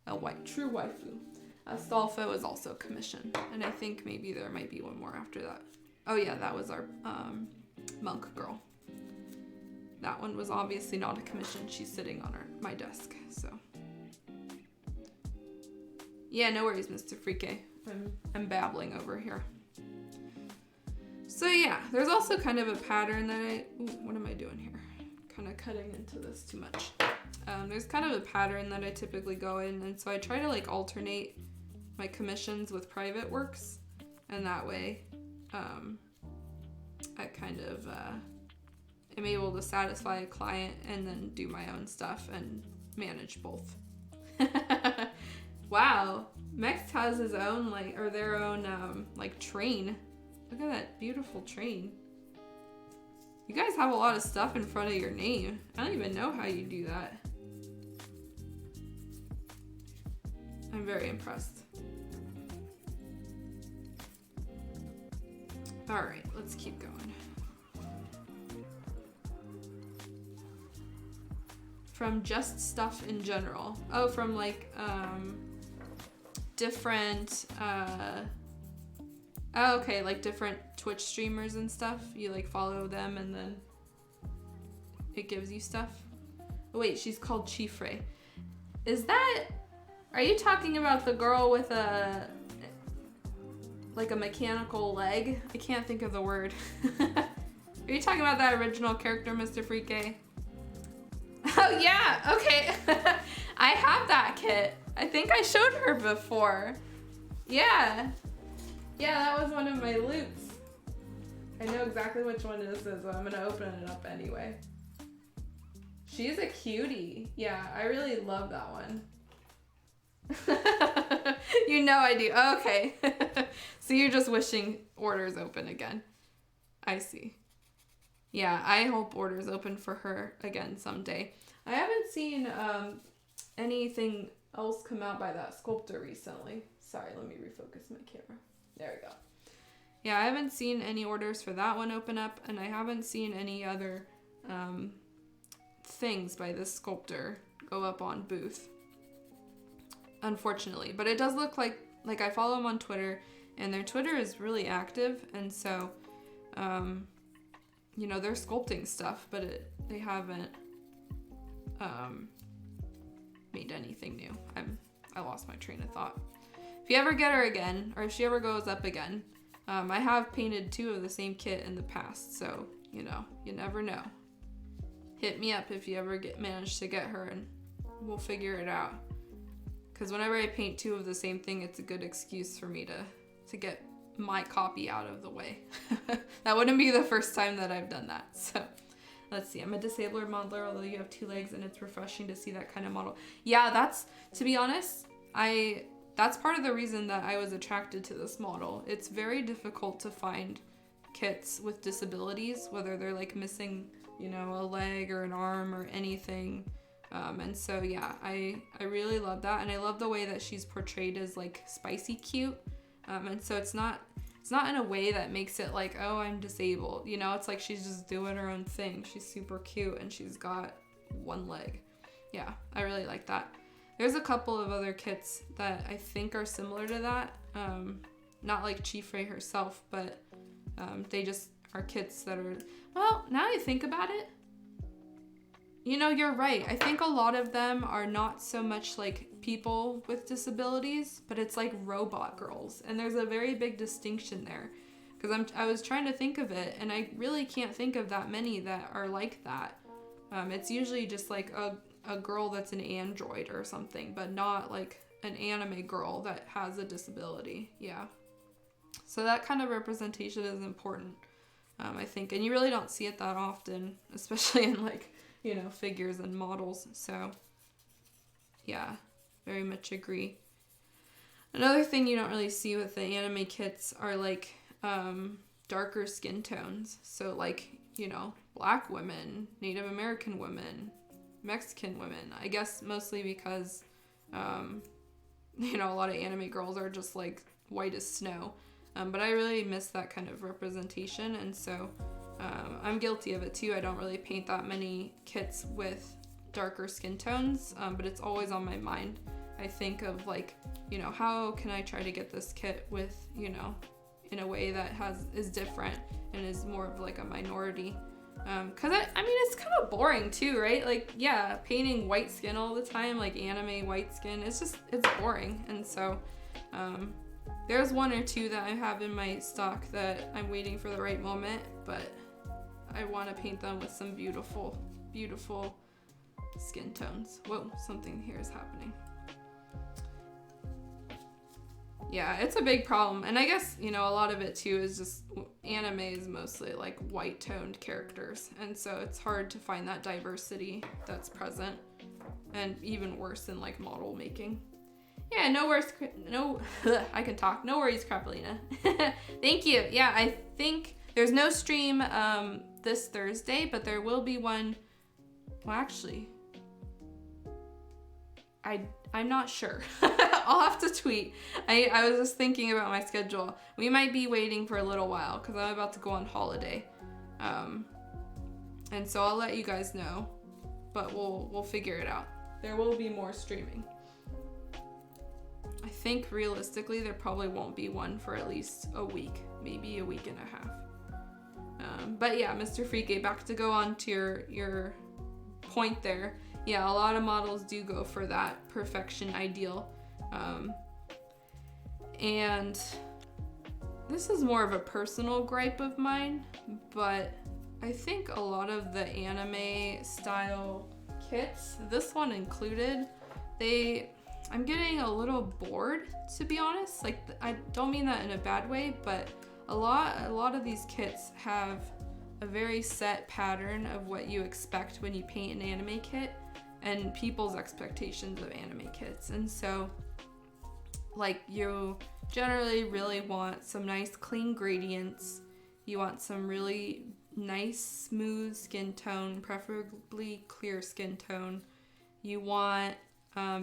A true waifu. Astolfo is also commission. And I think maybe there might be one more after that. Oh yeah, that was our monk girl. That one was obviously not a commission. She's sitting on my desk, so. Yeah, no worries, Mr. Freaky. I'm babbling over here. So yeah, there's also kind of a pattern that what am I doing here? Kind of cutting into this too much. There's kind of a pattern that I typically go in, and so I try to like alternate my commissions with private works, and that way I kind of am able to satisfy a client and then do my own stuff and manage both. Wow, Mex has his own their own train. Look at that beautiful train. You guys have a lot of stuff in front of your name. I don't even know how you do that. I'm very impressed. All right, let's keep going. From just stuff in general. Oh, from different, oh, okay, like different Twitch streamers and stuff. You like follow them and then it gives you stuff. Oh wait, she's called Chifre. Are you talking about the girl with a mechanical leg? I can't think of the word. Are you talking about that original character, Mr. Freaky? Oh yeah, okay. I have that kit. I think I showed her before. Yeah. Yeah, that was one of my loots. I know exactly which one this is, but I'm gonna open it up anyway. She's a cutie. Yeah, I really love that one. You know I do. Okay. So you're just wishing orders open again. I see. Yeah, I hope orders open for her again someday. I haven't seen anything else come out by that sculptor recently. Sorry, let me refocus my camera. There we go. Yeah, I haven't seen any orders for that one open up, and I haven't seen any other things by this sculptor go up on booth, unfortunately. But it does look like I follow them on Twitter, and their Twitter is really active, and so you know, they're sculpting stuff, but they haven't made anything new. I lost my train of thought. If you ever get her again, or if she ever goes up again, I have painted 2 of the same kit in the past, so, you know, you never know. Hit me up if you ever manage to get her, and we'll figure it out. Because whenever I paint 2 of the same thing, it's a good excuse for me to get my copy out of the way. That wouldn't be the first time that I've done that, so. Let's see, I'm a disabler modeler, although you have 2 legs, and it's refreshing to see that kind of model. Yeah, that's, to be honest, that's part of the reason that I was attracted to this model. It's very difficult to find kits with disabilities, whether they're like missing, you know, a leg or an arm or anything. And so yeah, I really love that, and I love the way that she's portrayed as like spicy cute. And so it's not in a way that makes it like, oh, I'm disabled. You know, it's like she's just doing her own thing. She's super cute, and she's got 1 leg. Yeah, I really like that. There's a couple of other kits that I think are similar to that. Not like Chifre herself, but they just are kits that are, well, now I think about it, you know, you're right. I think a lot of them are not so much like people with disabilities, but it's like robot girls. And there's a very big distinction there, because I was trying to think of it, and I really can't think of that many that are like that. It's usually just like a girl that's an android or something, but not like an anime girl that has a disability. Yeah. So that kind of representation is important, I think. And you really don't see it that often, especially in like, you know, figures and models. So yeah, very much agree. Another thing you don't really see with the anime kits are like darker skin tones. So like, you know, black women, Native American women, Mexican women. I guess mostly because, you know, a lot of anime girls are just like white as snow. But I really miss that kind of representation. And so I'm guilty of it too. I don't really paint that many kits with darker skin tones, but it's always on my mind. I think of like, you know, how can I try to get this kit with, you know, in a way that is different and is more of like a minority. Cause I mean, it's kind of boring too, right? Like, yeah, painting white skin all the time, like anime white skin, it's boring. And so, there's one or two that I have in my stock that I'm waiting for the right moment, but I want to paint them with some beautiful, beautiful skin tones. Whoa, something here is happening. Yeah, it's a big problem. And I guess, you know, a lot of it too is just anime is mostly like white toned characters. And so it's hard to find that diversity that's present, and even worse in like model making. Yeah, no worries. No, I can talk. No worries, Crapalina. Thank you. Yeah, I think there's no stream this Thursday, but there will be one. Well, actually, I'm not sure. I'll have to tweet. I was just thinking about my schedule. We might be waiting for a little while because I'm about to go on holiday. And so I'll let you guys know, but we'll figure it out. There will be more streaming. I think realistically there probably won't be one for at least a week, maybe a week and a half. But yeah, Mr. Freaky, back to go on to your point there. Yeah, a lot of models do go for that perfection ideal. And this is more of a personal gripe of mine, but I think a lot of the anime style kits, this one included, I'm getting a little bored, to be honest. Like, I don't mean that in a bad way, but a lot of these kits have a very set pattern of what you expect when you paint an anime kit and people's expectations of anime kits. And so, like, you generally really want some nice clean gradients. You want some really nice smooth skin tone, preferably clear skin tone. You want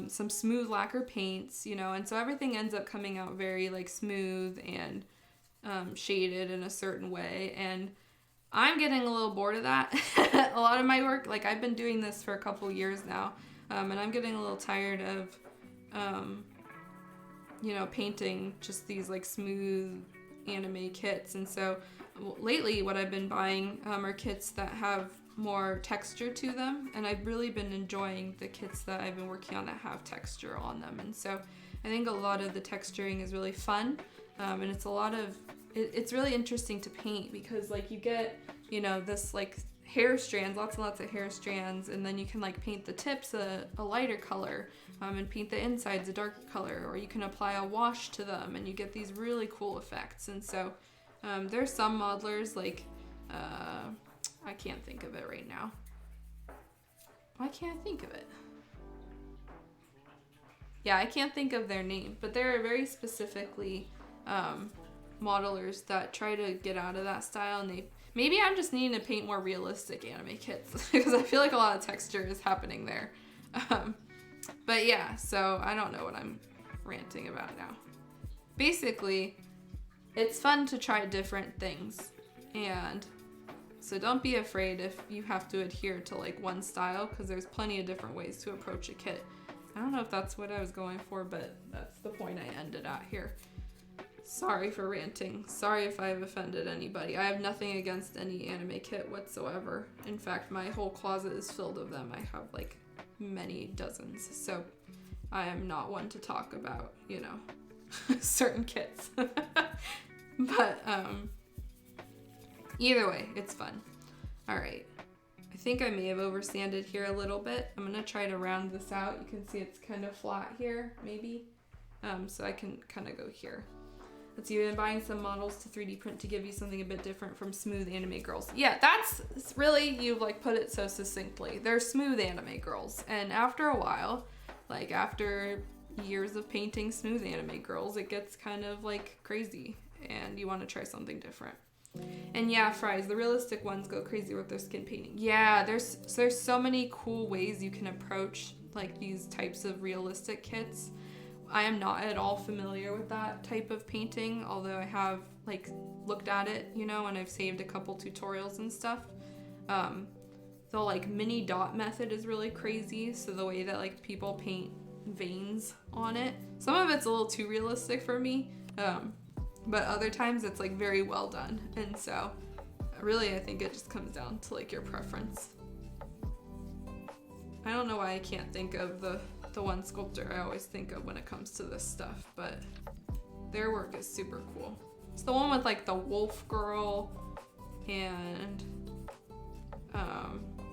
some smooth lacquer paints, you know, and so everything ends up coming out very like smooth and shaded in a certain way. And I'm getting a little bored of that. A lot of my work, like I've been doing this for a couple years now, and I'm getting a little tired of, you know, painting just these like smooth anime kits. And so lately what I've been buying are kits that have more texture to them, and I've really been enjoying the kits that I've been working on that have texture on them. And so I think a lot of the texturing is really fun, and it's really interesting to paint because like you get, you know, this like hair strands, lots and lots of hair strands, and then you can like paint the tips a lighter color, and paint the insides a darker color, or you can apply a wash to them and you get these really cool effects. And so there's some modelers like I can't think of it right now. Why can't I think of it? Yeah, I can't think of their name, but there are very specifically modelers that try to get out of that style, and maybe I'm just needing to paint more realistic anime kits because I feel like a lot of texture is happening there. But yeah, so I don't know what I'm ranting about now. Basically, it's fun to try different things, and so don't be afraid if you have to adhere to like one style, because there's plenty of different ways to approach a kit. I don't know if that's what I was going for, but that's the point I ended at here. Sorry for ranting. Sorry if I've offended anybody. I have nothing against any anime kit whatsoever. In fact, my whole closet is filled of them. I have like many dozens. So I am not one to talk about, you know, certain kits. But either way, it's fun. All right. I think I may have oversanded here a little bit. I'm gonna try to round this out. You can see it's kind of flat here, maybe. So I can kind of go here. Let's see, you've been buying some models to 3D print to give you something a bit different from smooth anime girls. Yeah, that's really, you've like put it so succinctly. They're smooth anime girls. And after a while, like after years of painting smooth anime girls, it gets kind of like crazy and you want to try something different. And yeah, Fries, the realistic ones go crazy with their skin painting. Yeah, there's so many cool ways you can approach like these types of realistic kits. I am not at all familiar with that type of painting, although I have like looked at it, you know, and I've saved a couple tutorials and stuff. The like mini dot method is really crazy. So the way that like people paint veins on it, some of it's a little too realistic for me, but other times it's like very well done. And so really I think it just comes down to like your preference. I don't know why I can't think of the one sculptor I always think of when it comes to this stuff, but their work is super cool. It's the one with like the wolf girl and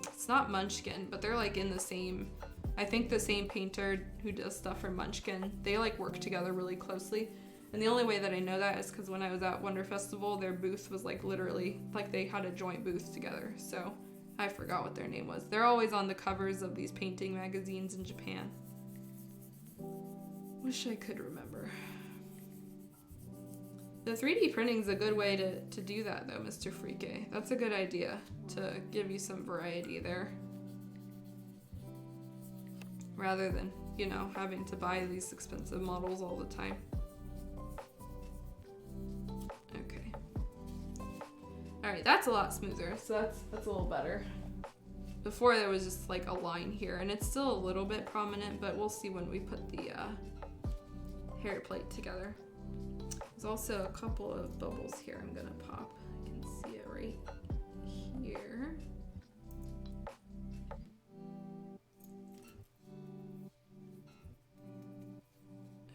it's not Munchkin, but they're like in the same, I think the same painter who does stuff for Munchkin, they like work together really closely. And the only way that I know that is because when I was at Wonder Festival, their booth was like literally, like they had a joint booth together. So I forgot what their name was. They're always on the covers of these painting magazines in Japan. Wish I could remember. The 3D printing's a good way to do that though, Mr. Freake. That's a good idea to give you some variety there. Rather than, you know, having to buy these expensive models all the time. Okay. Alright, that's a lot smoother, so that's a little better. Before there was just like a line here, and it's still a little bit prominent, but we'll see when we put the hair plate together. There's also a couple of bubbles here I'm gonna pop. You can see it right here.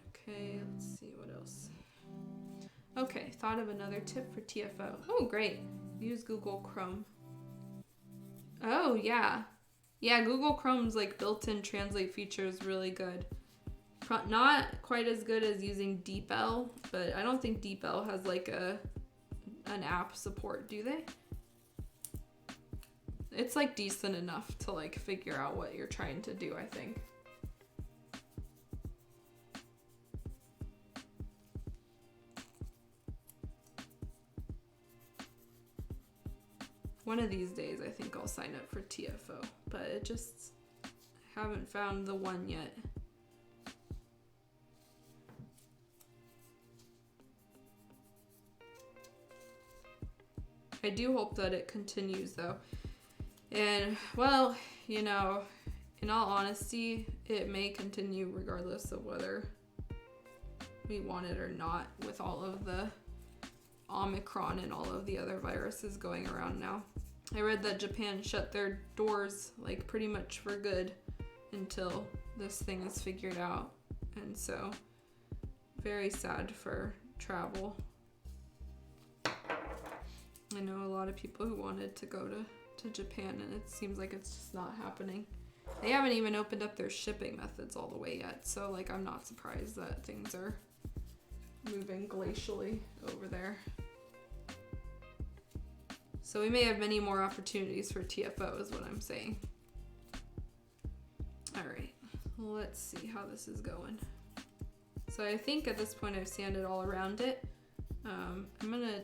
Okay, let's see what else. Okay, thought of another tip for TFO. Oh, great. Use Google Chrome. Oh, yeah. Yeah, Google Chrome's like built-in translate feature is really good. Not quite as good as using DeepL, but I don't think DeepL has like an app support, do they? It's like decent enough to like figure out what you're trying to do, I think. One of these days I think I'll sign up for TFO, but it just haven't found the one yet. I do hope that it continues though. And well, you know, in all honesty, it may continue regardless of whether we want it or not, with all of the Omicron and all of the other viruses going around now. I read that Japan shut their doors like pretty much for good until this thing is figured out. And so very sad for travel. I know a lot of people who wanted to go to Japan, and it seems like it's just not happening. They haven't even opened up their shipping methods all the way yet, so like I'm not surprised that things are moving glacially over there. So we may have many more opportunities for TFO is what I'm saying. All right, let's see how this is going. So I think at this point I've sanded all around it. I'm gonna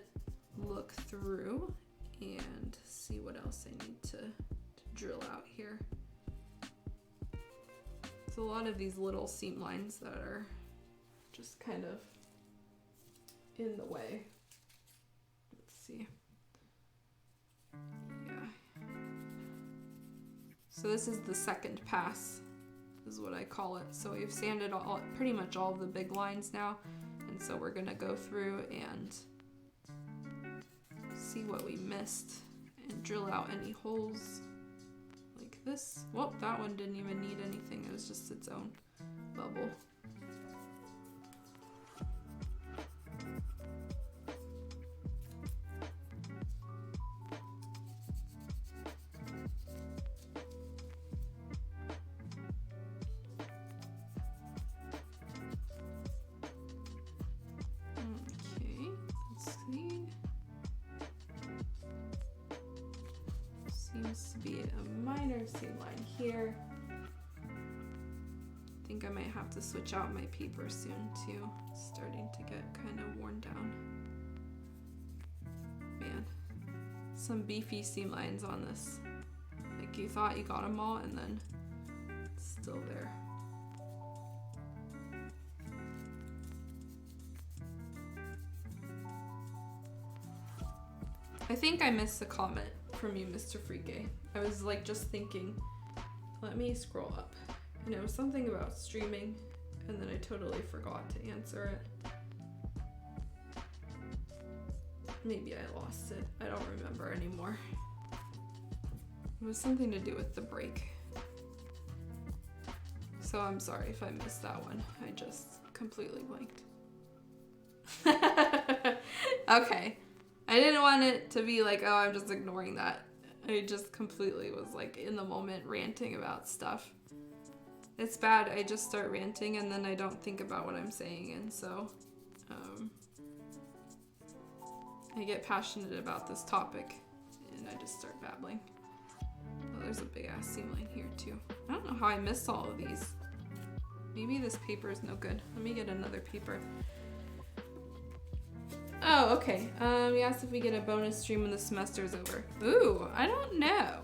look through and see what else I need to drill out here. There's a lot of these little seam lines that are just kind of in the way. Let's see. Yeah. So this is the second pass, is what I call it. So we've sanded pretty much all of the big lines now, and so we're gonna go through and see what we missed and drill out any holes like this. Well, that one didn't even need anything. It was just its own bubble. Okay. seems to be a minor seam line here. I think I might have to switch out my paper soon too. It's starting to get kind of worn down. Man, some beefy seam lines on this. Like you thought you got them all and then it's still there. I think I missed a comment from you, Mr. Freaky. I was like just thinking, let me scroll up. And it was something about streaming, and then I totally forgot to answer it. Maybe I lost it. I don't remember anymore. It was something to do with the break. So I'm sorry if I missed that one. I just completely blanked. Okay. I didn't want it to be like, oh, I'm just ignoring that. I just completely was like in the moment ranting about stuff. It's bad. I just start ranting and then I don't think about what I'm saying. And so I get passionate about this topic and I just start babbling. Oh, there's a big ass seam line here too. I don't know how I missed all of these. Maybe this paper is no good. Let me get another paper. Oh, okay. You asked if we get a bonus stream when the semester is over. Ooh, I don't know.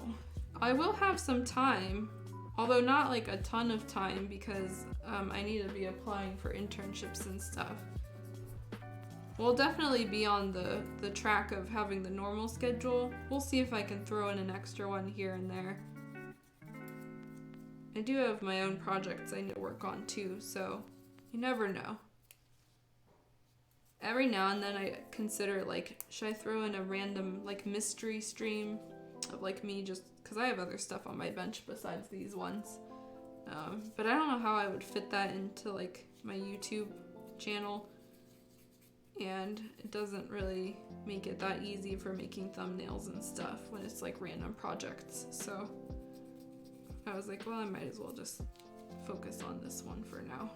I will have some time, although not like a ton of time because I need to be applying for internships and stuff. We'll definitely be on the track of having the normal schedule. We'll see if I can throw in an extra one here and there. I do have my own projects I need to work on too, so you never know. Every now and then I consider like, should I throw in a random like mystery stream of like me just, cause I have other stuff on my bench besides these ones. But I don't know how I would fit that into like my YouTube channel. And it doesn't really make it that easy for making thumbnails and stuff when it's like random projects. So I was like, well, I might as well just focus on this one for now.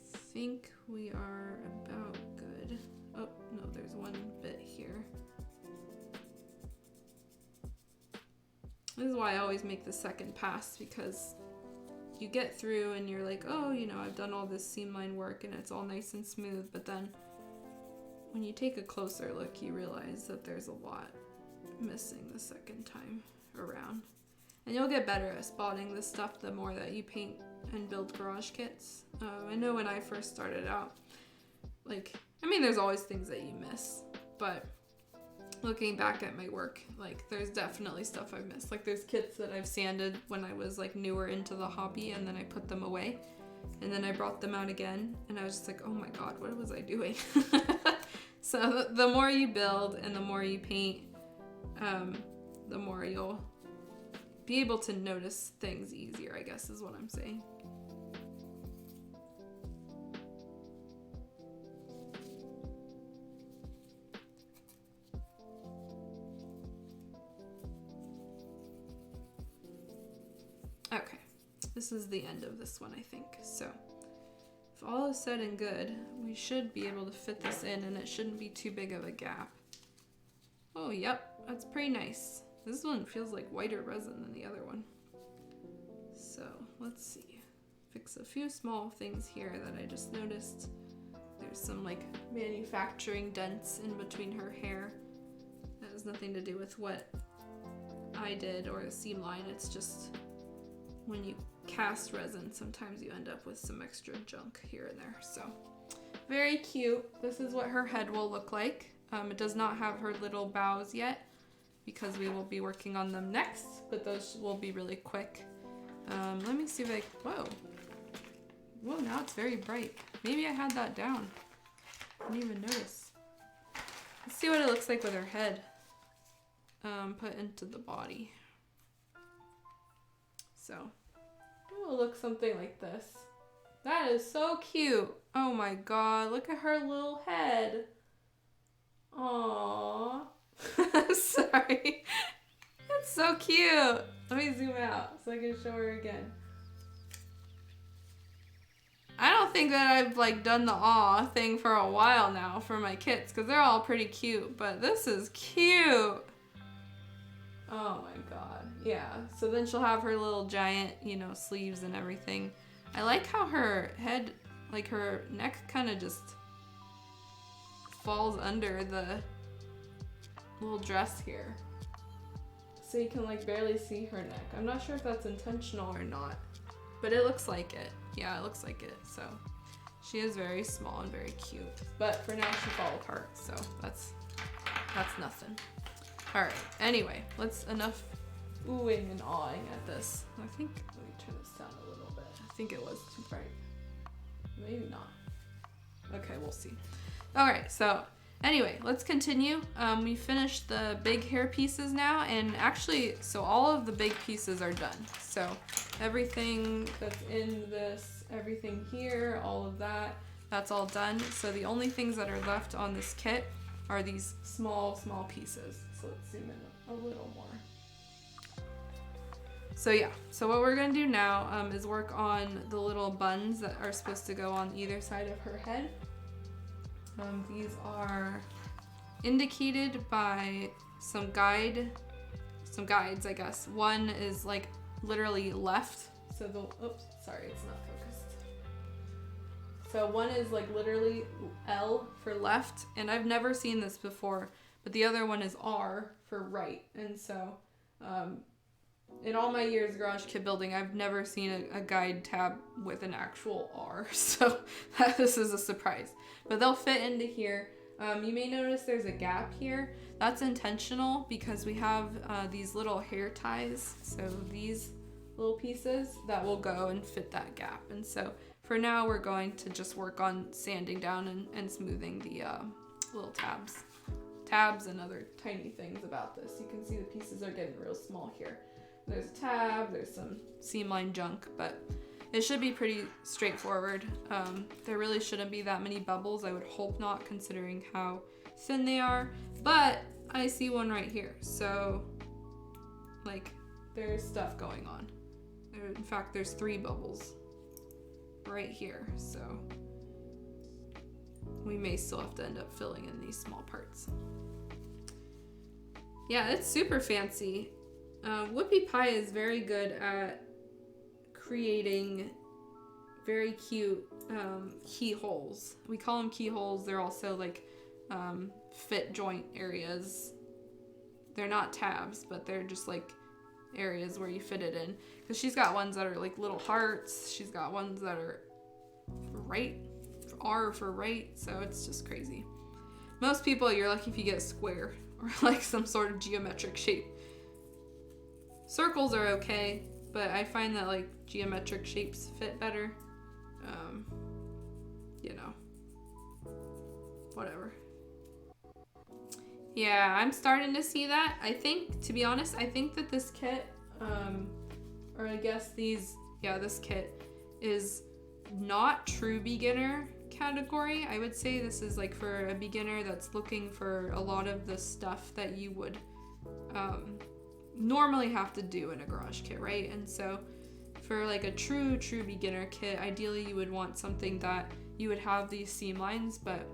I think we are about good. Oh, no, there's one bit here. This is why I always make the second pass, because you get through and you're like, oh, you know, I've done all this seam line work and it's all nice and smooth, but then when you take a closer look, you realize that there's a lot missing the second time around. And you'll get better at spotting this stuff the more that you paint and build garage kits. I know when I first started out, like, I mean, there's always things that you miss, but looking back at my work, like, there's definitely stuff I've missed. Like, there's kits that I've sanded when I was, like, newer into the hobby, and then I put them away, and then I brought them out again, and I was just like, oh my god, what was I doing? So the more you build and the more you paint, the more you'll be able to notice things easier, I guess is what I'm saying. Okay, this is the end of this one, I think. So if all is said and good, we should be able to fit this in and it shouldn't be too big of a gap. Oh, yep, that's pretty nice. This one feels like whiter resin than the other one. So let's see. Fix a few small things here that I just noticed. There's some like manufacturing dents in between her hair. That has nothing to do with what I did or the seam line. It's just when you cast resin, sometimes you end up with some extra junk here and there. So very cute. This is what her head will look like. It does not have her little bows yet, because we will be working on them next, but those will be really quick. Let me see if I, whoa, now it's very bright. Maybe I had that down. I didn't even notice. Let's see what it looks like with her head put into the body. So, it will look something like this. That is so cute. Oh my god, look at her little head. Aww. Sorry. That's so cute. Let me zoom out so I can show her again. I don't think that I've like done the aw thing for a while now for my kits because they're all pretty cute, but this is cute. Oh my god. Yeah. So then she'll have her little giant, you know, sleeves and everything. I like how her head, like her neck kind of just falls under the little dress here. So you can like barely see her neck. I'm not sure if that's intentional or not, but it looks like it. Yeah, it looks like it. So she is very small and very cute. But for now she fall apart, so that's nothing. Alright, anyway, enough oohing and awing at this. I think, let me turn this down a little bit. I think it was too bright. Maybe not. Okay, we'll see. Alright, so anyway, let's continue. We finished the big hair pieces now, and actually, so all of the big pieces are done. So everything that's in this, everything here, all of that, that's all done. So the only things that are left on this kit are these small pieces. So let's zoom in a little more. So yeah, so what we're gonna do now is work on the little buns that are supposed to go on either side of her head. These are indicated by some guides, I guess. One is like literally left. So oops, sorry, it's not focused. So one is like literally L for left, and I've never seen this before, but the other one is R for right. And so, in all my years of garage kit building, I've never seen a guide tab with an actual R, so this is a surprise. But they'll fit into here. You may notice there's a gap here. That's intentional because we have these little hair ties, so these little pieces that will go and fit that gap. And so for now, we're going to just work on sanding down and smoothing the little tabs and other tiny things about this. You can see the pieces are getting real small here. There's a tab, there's some seam line junk, but it should be pretty straightforward. There really shouldn't be that many bubbles. I would hope not, considering how thin they are, but I see one right here. So like there's stuff going on. In fact, there's 3 bubbles right here. So we may still have to end up filling in these small parts. Yeah, it's super fancy. Whoopie Pie is very good at creating very cute keyholes. We call them keyholes. They're also like fit joint areas. They're not tabs, but they're just like areas where you fit it in. Because she's got ones that are like little hearts. She's got ones that are R for right. So it's just crazy. Most people, you're lucky if you get a square or like some sort of geometric shape. Circles are okay, but I find that like geometric shapes fit better. You know, whatever. Yeah, I'm starting to see that. I think, to be honest, I think that this kit, or I guess this kit is not true beginner category. I would say this is like for a beginner that's looking for a lot of the stuff that you would normally have to do in a garage kit, right? And so for like a true beginner kit, ideally you would want something that you would have these seam lines, but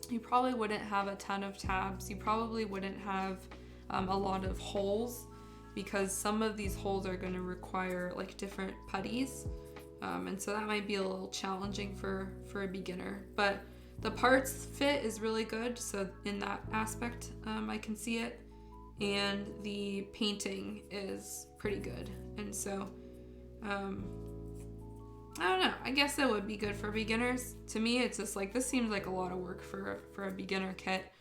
you probably wouldn't have a ton of tabs. You probably wouldn't have a lot of holes, because some of these holes are going to require like different putties, and so that might be a little challenging for a beginner. But the parts fit is really good, so in that aspect I can see it, and the painting is pretty good. And so I don't know, I guess it would be good for beginners. To me, it's just like, this seems like a lot of work for a beginner kit,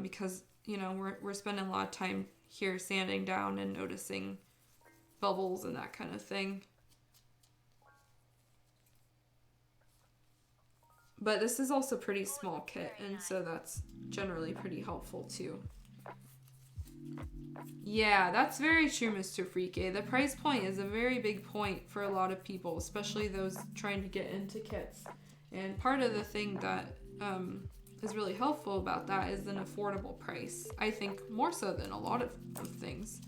because, you know, we're spending a lot of time here sanding down and noticing bubbles and that kind of thing. But this is also a pretty small kit, and so that's generally pretty helpful too. Yeah, that's very true, Mr. Freaky. The price point is a very big point for a lot of people, especially those trying to get into kits. And part of the thing that is really helpful about that is an affordable price. I think more so than a lot of things.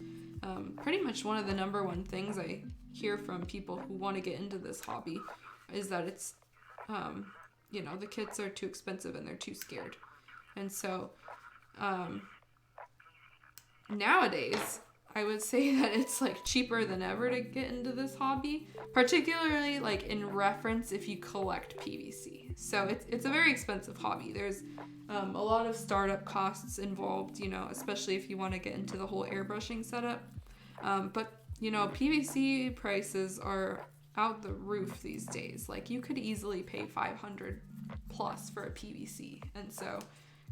Pretty much one of the number one things I hear from people who want to get into this hobby is that it's you know, the kits are too expensive and they're too scared. And so nowadays, I would say that it's like cheaper than ever to get into this hobby, particularly like in reference if you collect PVC. So it's a very expensive hobby. There's a lot of startup costs involved, you know, especially if you want to get into the whole airbrushing setup. But you know, PVC prices are out the roof these days. Like you could easily pay $500 plus for a PVC, and so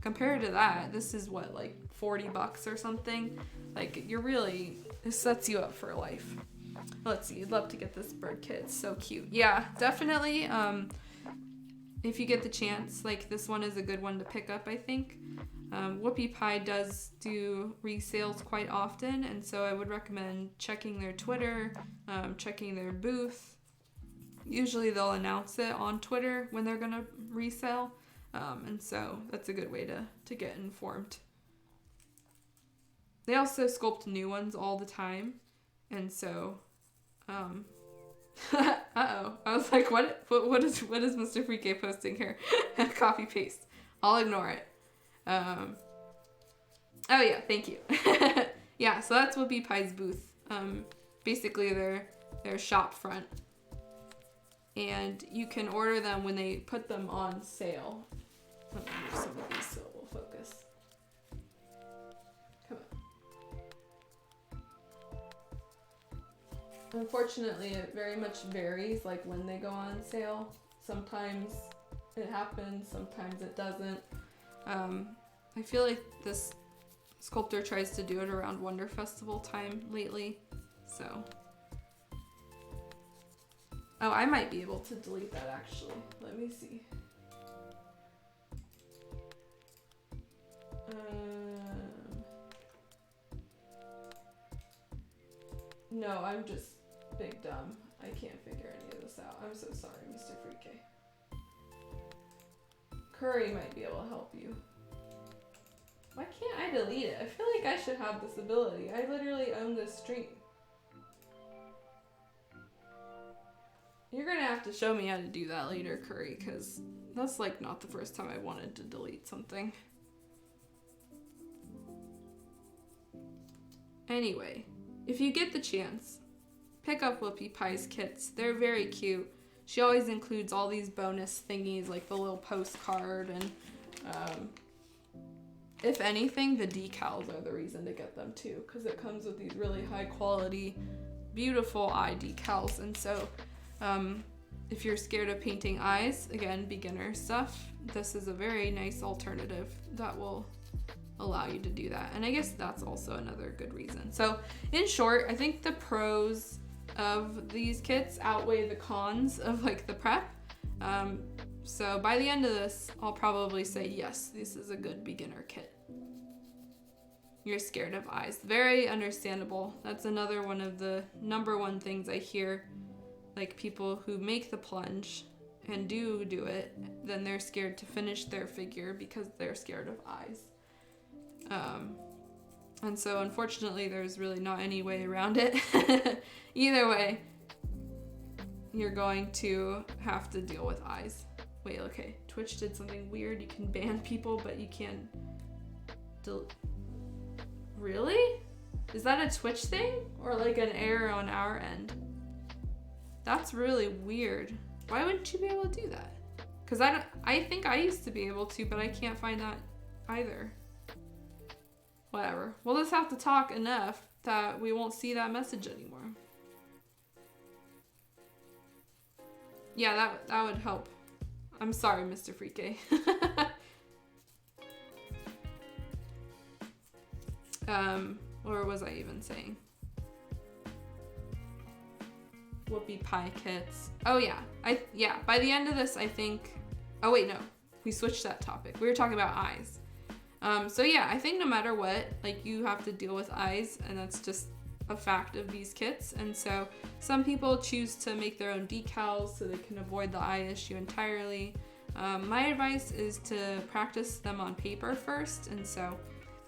compared to that, this is what, like $40 or something. Like you're really, this sets you up for life. Let's see, I'd love to get this bird kit. It's so cute. Yeah, definitely. If you get the chance, like this one is a good one to pick up, I think. Whoopie Pie does do resales quite often, and so I would recommend checking their Twitter, checking their booth. Usually they'll announce it on Twitter when they're gonna resell, and so that's a good way to get informed. They also sculpt new ones all the time, and so, uh-oh, I was like, what is Mr. Freaky posting here? Copy paste. I'll ignore it. Oh yeah, thank you. Yeah, so that's Whoopie Pie's booth. Basically their shop front. And you can order them when they put them on sale. Let me move some of these so it will focus. Come on. Unfortunately, it very much varies, like when they go on sale. Sometimes it happens, sometimes it doesn't. I feel like this sculptor tries to do it around Wonder Festival time lately, so. Oh, I might be able to delete that actually. Let me see. No, I'm just big dumb. I can't figure any of this out. I'm so sorry, Mr. Freaky. Curry might be able to help you. Why can't I delete it? I feel like I should have this ability. I literally own this stream. You're gonna have to show me how to do that later, Curry, because that's like not the first time I wanted to delete something. Anyway, if you get the chance, pick up Whoopie Pie's kits. They're very cute. She always includes all these bonus thingies like the little postcard, and if anything, the decals are the reason to get them too, because it comes with these really high quality, beautiful eye decals. And so if you're scared of painting eyes, again, beginner stuff, this is a very nice alternative that will allow you to do that. And I guess that's also another good reason. So in short, I think the pros of these kits outweigh the cons of like the prep. So by the end of this, I'll probably say yes, this is a good beginner kit. You're scared of eyes. Very understandable. That's another one of the number one things I hear, like people who make the plunge and do it, then they're scared to finish their figure because they're scared of eyes. And so unfortunately there's really not any way around it. Either way, you're going to have to deal with eyes. Wait, okay, Twitch did something weird. You can ban people, but you can't Really? Is that a Twitch thing? Or like an error on our end? That's really weird. Why wouldn't you be able to do that? Because I think I used to be able to, but I can't find that either. Whatever. We'll just have to talk enough that we won't see that message anymore. Yeah, that would help. I'm sorry, Mr. Freaky. Or was I even saying? Whoopie Pie kits. Oh yeah, by the end of this, I think, oh wait, no, we switched that topic. We were talking about eyes. So yeah, I think no matter what, like you have to deal with eyes, and that's just a fact of these kits. And so some people choose to make their own decals so they can avoid the eye issue entirely. My advice is to practice them on paper first, and so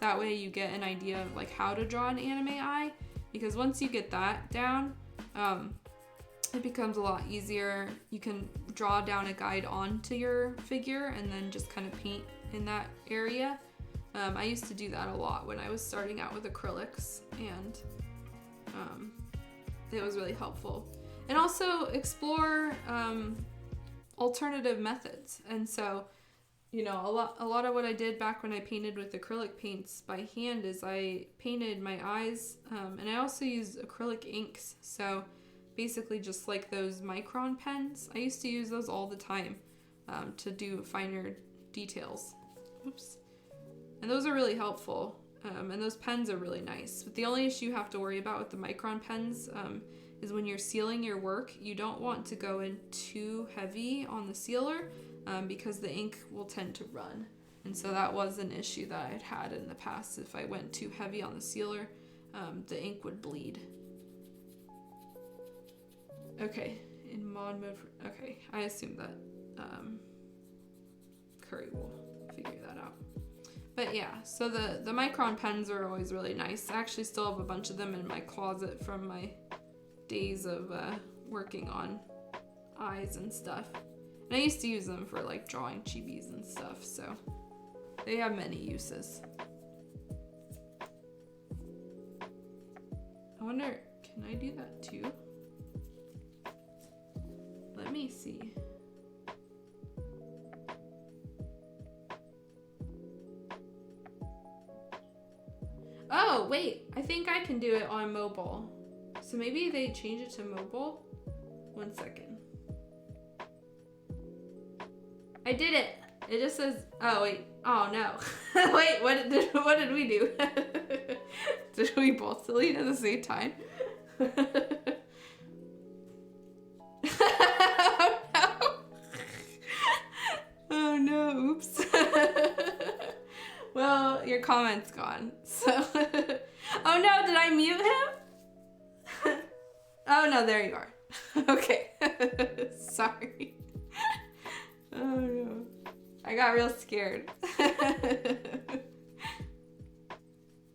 that way you get an idea of like how to draw an anime eye, because once you get that down, it becomes a lot easier. You can draw down a guide onto your figure and then just kind of paint in that area. I used to do that a lot when I was starting out with acrylics, and it was really helpful. And also explore alternative methods. And so, you know, a lot of what I did back when I painted with acrylic paints by hand is I painted my eyes, and I also used acrylic inks. So basically just like those micron pens, I used to use those all the time to do finer details. Oops. And those are really helpful, and those pens are really nice. But the only issue you have to worry about with the micron pens is when you're sealing your work, you don't want to go in too heavy on the sealer because the ink will tend to run. And so that was an issue that I'd had in the past. If I went too heavy on the sealer, the ink would bleed. Okay, in mod mode, okay, I assume that Curry will figure that out. But yeah, so the micron pens are always really nice. I actually still have a bunch of them in my closet from my days of working on eyes and stuff. And I used to use them for like drawing chibis and stuff, so they have many uses. I wonder, can I do that too? Let me see. Oh, wait, I think I can do it on mobile. So maybe they change it to mobile? 1 second. I did it. It just says, oh wait, oh no. Wait, what did we do? Did we both delete at the same time? Oh no, oops. Well, your comment's gone, so. Oh no, did I mute him? Oh no, there you are. Okay, sorry. Oh no, I got real scared.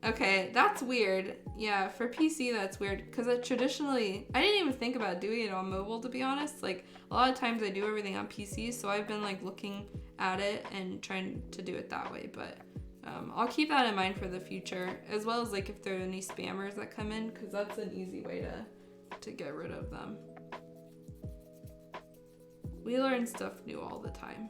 Okay, that's weird. Yeah, for PC that's weird, because traditionally, I didn't even think about doing it on mobile, to be honest. Like, a lot of times I do everything on PC, so I've been like looking at it and trying to do it that way, but I'll keep that in mind for the future, as well as like if there are any spammers that come in, because that's an easy way to get rid of them. We learn stuff new all the time.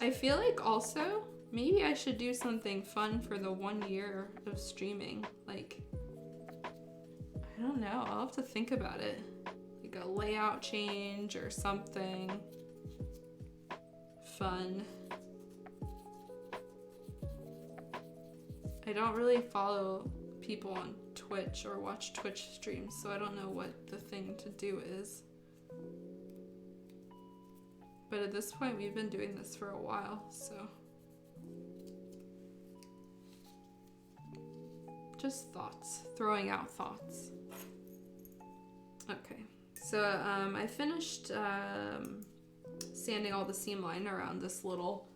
I feel like also, maybe I should do something fun for the 1 year of streaming. Like, I don't know, I'll have to think about it. Like a layout change or something fun. I don't really follow people on Twitch or watch Twitch streams, so I don't know what the thing to do is. But at this point, we've been doing this for a while, so. Just thoughts, throwing out thoughts. Okay, so I finished sanding all the seam line around this little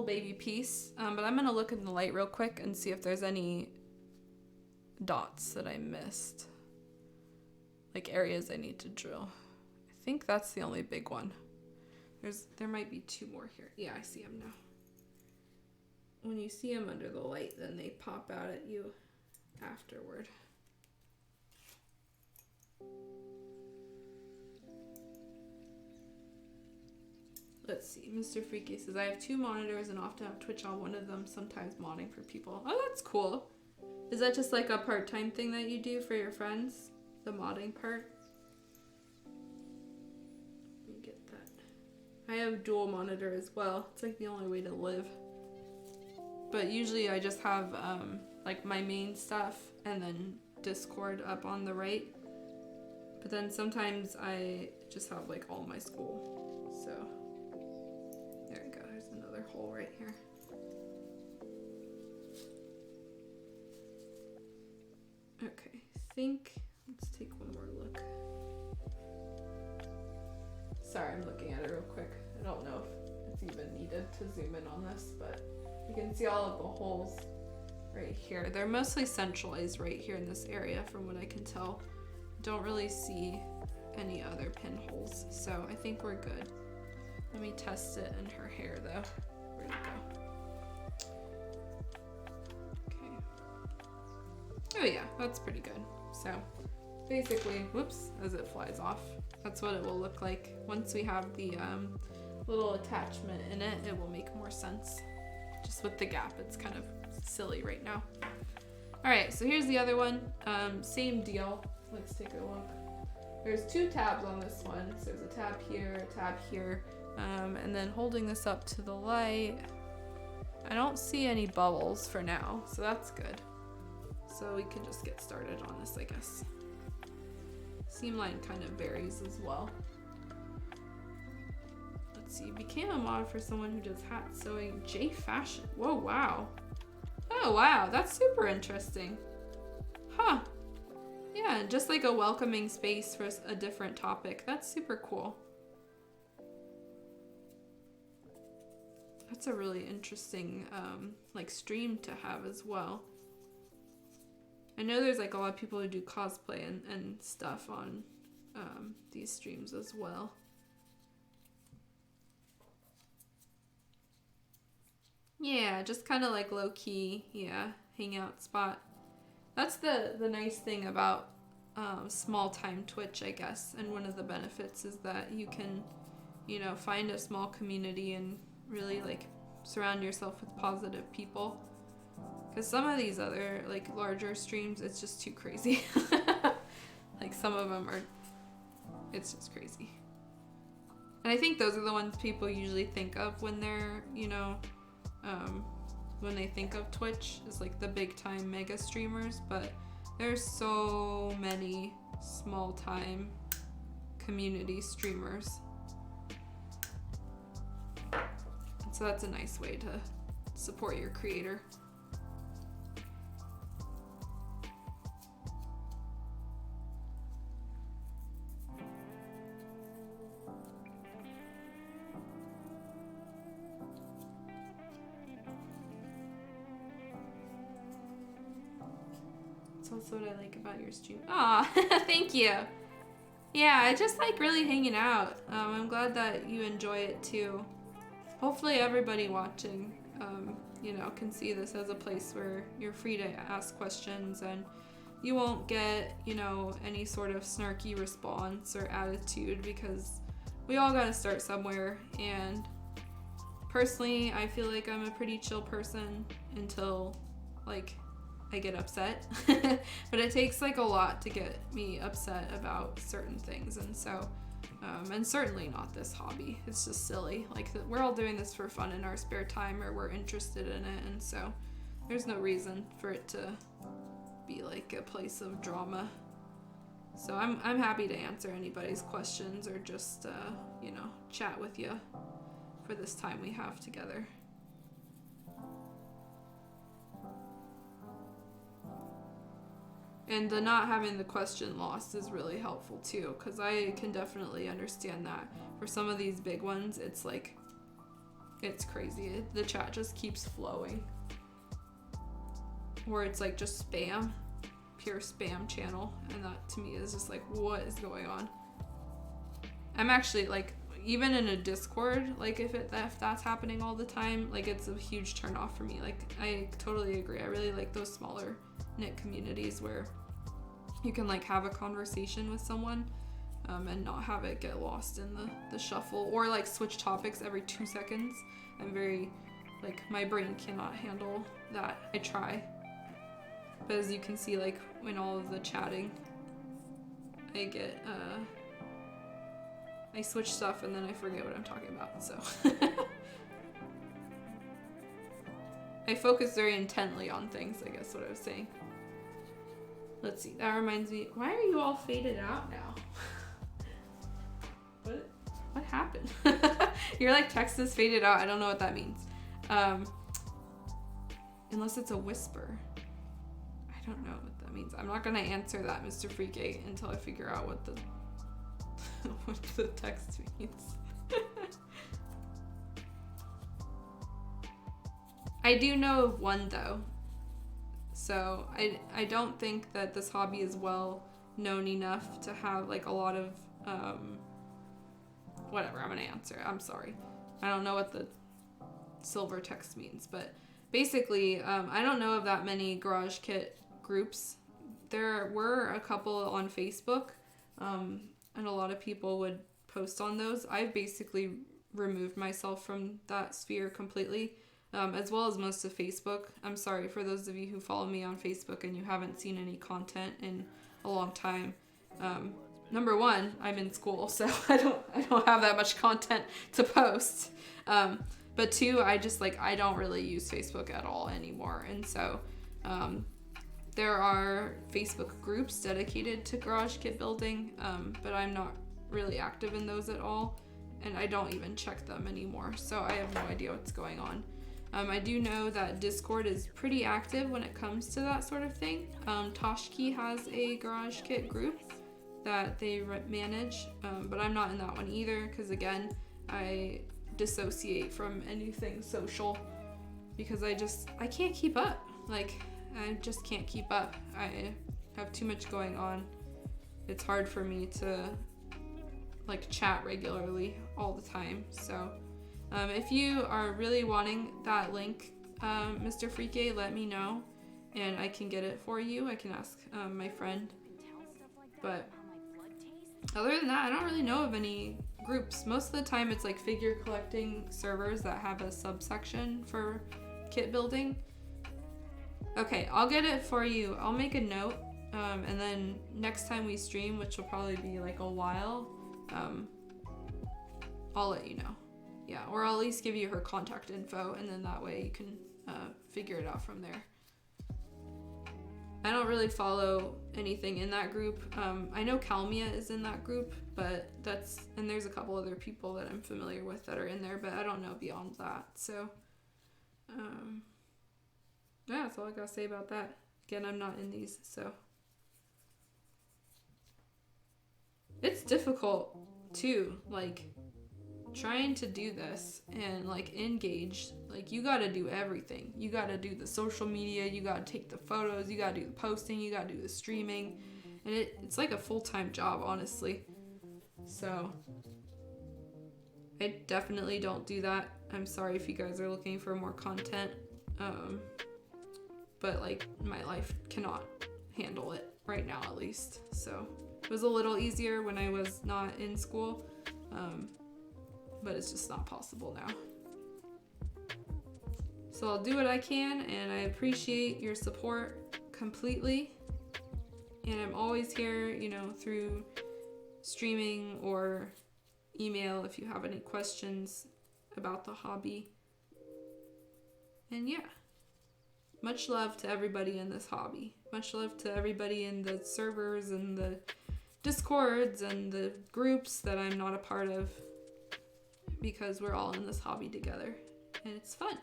baby piece, but I'm gonna look in the light real quick and see if there's any dots that I missed. Like areas I need to drill. I think that's the only big one. There might be 2 more here. Yeah, I see them now. When you see them under the light, then they pop out at you afterward. Let's see. Mr. Freaky says, I have 2 monitors and often have Twitch on one of them, sometimes modding for people. Oh, that's cool. Is that just like a part-time thing that you do for your friends? The modding part? I have dual monitor as well. It's like the only way to live. But usually I just have like my main stuff and then Discord up on the right. But then sometimes I just have like all my school. So there we go. There's another hole right here. Okay, I think let's take one more look. Sorry, I'm looking at it real quick. I don't know if it's even needed to zoom in on this, but you can see all of the holes right here. They're mostly centralized right here in this area from what I can tell. Don't really see any other pinholes, so I think we're good. Let me test it in her hair though. Where'd it go? Okay. Oh yeah, that's pretty good. So basically, whoops, as it flies off, that's what it will look like. Once we have the little attachment in it, it will make more sense. Just with the gap, it's kind of silly right now. All right, so here's the other one. Same deal. Let's take a look. There's 2 tabs on this one. So there's a tab here, and then holding this up to the light, I don't see any bubbles for now, so that's good. So we can just get started on this, I guess. Seam line kind of varies as well. Let's see, became a mod for someone who does hat sewing. J Fashion. Whoa, wow. Oh, wow, that's super interesting. Huh. Yeah, just like a welcoming space for a different topic. That's super cool. That's a really interesting like stream to have as well. I know there's like a lot of people who do cosplay and stuff on these streams as well. Yeah, just kind of like low key, yeah, hangout spot. That's the nice thing about small time Twitch, I guess. And one of the benefits is that you can, you know, find a small community and really like surround yourself with positive people. Because some of these other like larger streams, it's just too crazy. Like some of them are, it's just crazy. And I think those are the ones people usually think of when they're, you know, when they think of Twitch, is like the big time mega streamers, but there's so many small time community streamers. And so that's a nice way to support your creator. That's what I like about your stream. Aw, thank you. Yeah, I just like really hanging out. I'm glad that you enjoy it too. Hopefully everybody watching, you know, can see this as a place where you're free to ask questions and you won't get, you know, any sort of snarky response or attitude, because we all gotta start somewhere. And personally, I feel like I'm a pretty chill person until like I get upset. But it takes like a lot to get me upset about certain things, and so and certainly not this hobby. It's just silly. Like we're all doing this for fun in our spare time, or we're interested in it, and so there's no reason for it to be like a place of drama. So I'm happy to answer anybody's questions or just you know, chat with you for this time we have together. And the not having the question lost is really helpful too, because I can definitely understand that. For some of these big ones, it's like, it's crazy. The chat just keeps flowing. Or it's like just spam, pure spam channel. And that to me is just like, what is going on? I'm actually like, even in a Discord, like if that's happening all the time, like it's a huge turn off for me. Like I totally agree. I really like those smaller knit communities where you can like have a conversation with someone and not have it get lost in the shuffle, or like switch topics every 2 seconds. I'm very, like my brain cannot handle that. I try. But as you can see, like in all of the chatting, I get, I switch stuff and then I forget what I'm talking about, so. I focus very intently on things, I guess what I was saying. Let's see, that reminds me, why are you all faded out now? What happened? You're like, text is faded out. I don't know what that means. Unless it's a whisper. I don't know what that means. I'm not gonna answer that, Mr. Freakate, until I figure out what the what the text means. I do know of one though. So I don't think that this hobby is well known enough to have like a lot of whatever. I'm gonna answer. I'm sorry. I don't know what the silver text means, but basically I don't know of that many garage kit groups. There were a couple on Facebook, and a lot of people would post on those. I've basically removed myself from that sphere completely. As well as most of Facebook. I'm sorry for those of you who follow me on Facebook and you haven't seen any content in a long time. Number one, I'm in school, so I don't have that much content to post. But two, I don't really use Facebook at all anymore. And so there are Facebook groups dedicated to garage kit building, but I'm not really active in those at all. And I don't even check them anymore. So I have no idea what's going on. I do know that Discord is pretty active when it comes to that sort of thing. Toshki has a garage kit group that they manage, but I'm not in that one either because, again, I dissociate from anything social because I can't keep up. Like, I just can't keep up. I have too much going on. It's hard for me to, like, chat regularly all the time, so... if you are really wanting that link, Mr. Freaky, let me know and I can get it for you. I can ask my friend. But other than that, I don't really know of any groups. Most of the time it's like figure collecting servers that have a subsection for kit building. Okay, I'll get it for you. I'll make a note, and then next time we stream, which will probably be like a while, I'll let you know. Yeah, or I'll at least give you her contact info, and then that way you can figure it out from there. I don't really follow anything in that group. I know Kalmia is in that group, but and there's a couple other people that I'm familiar with that are in there, but I don't know beyond that. So, yeah, that's all I gotta say about that. Again, I'm not in these, so. It's difficult, too, like, trying to do this and like engage, like you gotta do everything. You gotta do the social media, you gotta take the photos, you gotta do the posting, you gotta do the streaming, and it's like a full-time job, honestly. So I definitely don't do that. I'm sorry if you guys are looking for more content, but like my life cannot handle it right now, at least. So it was a little easier when I was not in school, but it's just not possible now. So I'll do what I can, and I appreciate your support completely. And I'm always here, you know, through streaming or email if you have any questions about the hobby. And yeah, much love to everybody in this hobby. Much love to everybody in the servers and the Discords and the groups that I'm not a part of, because we're all in this hobby together and it's fun.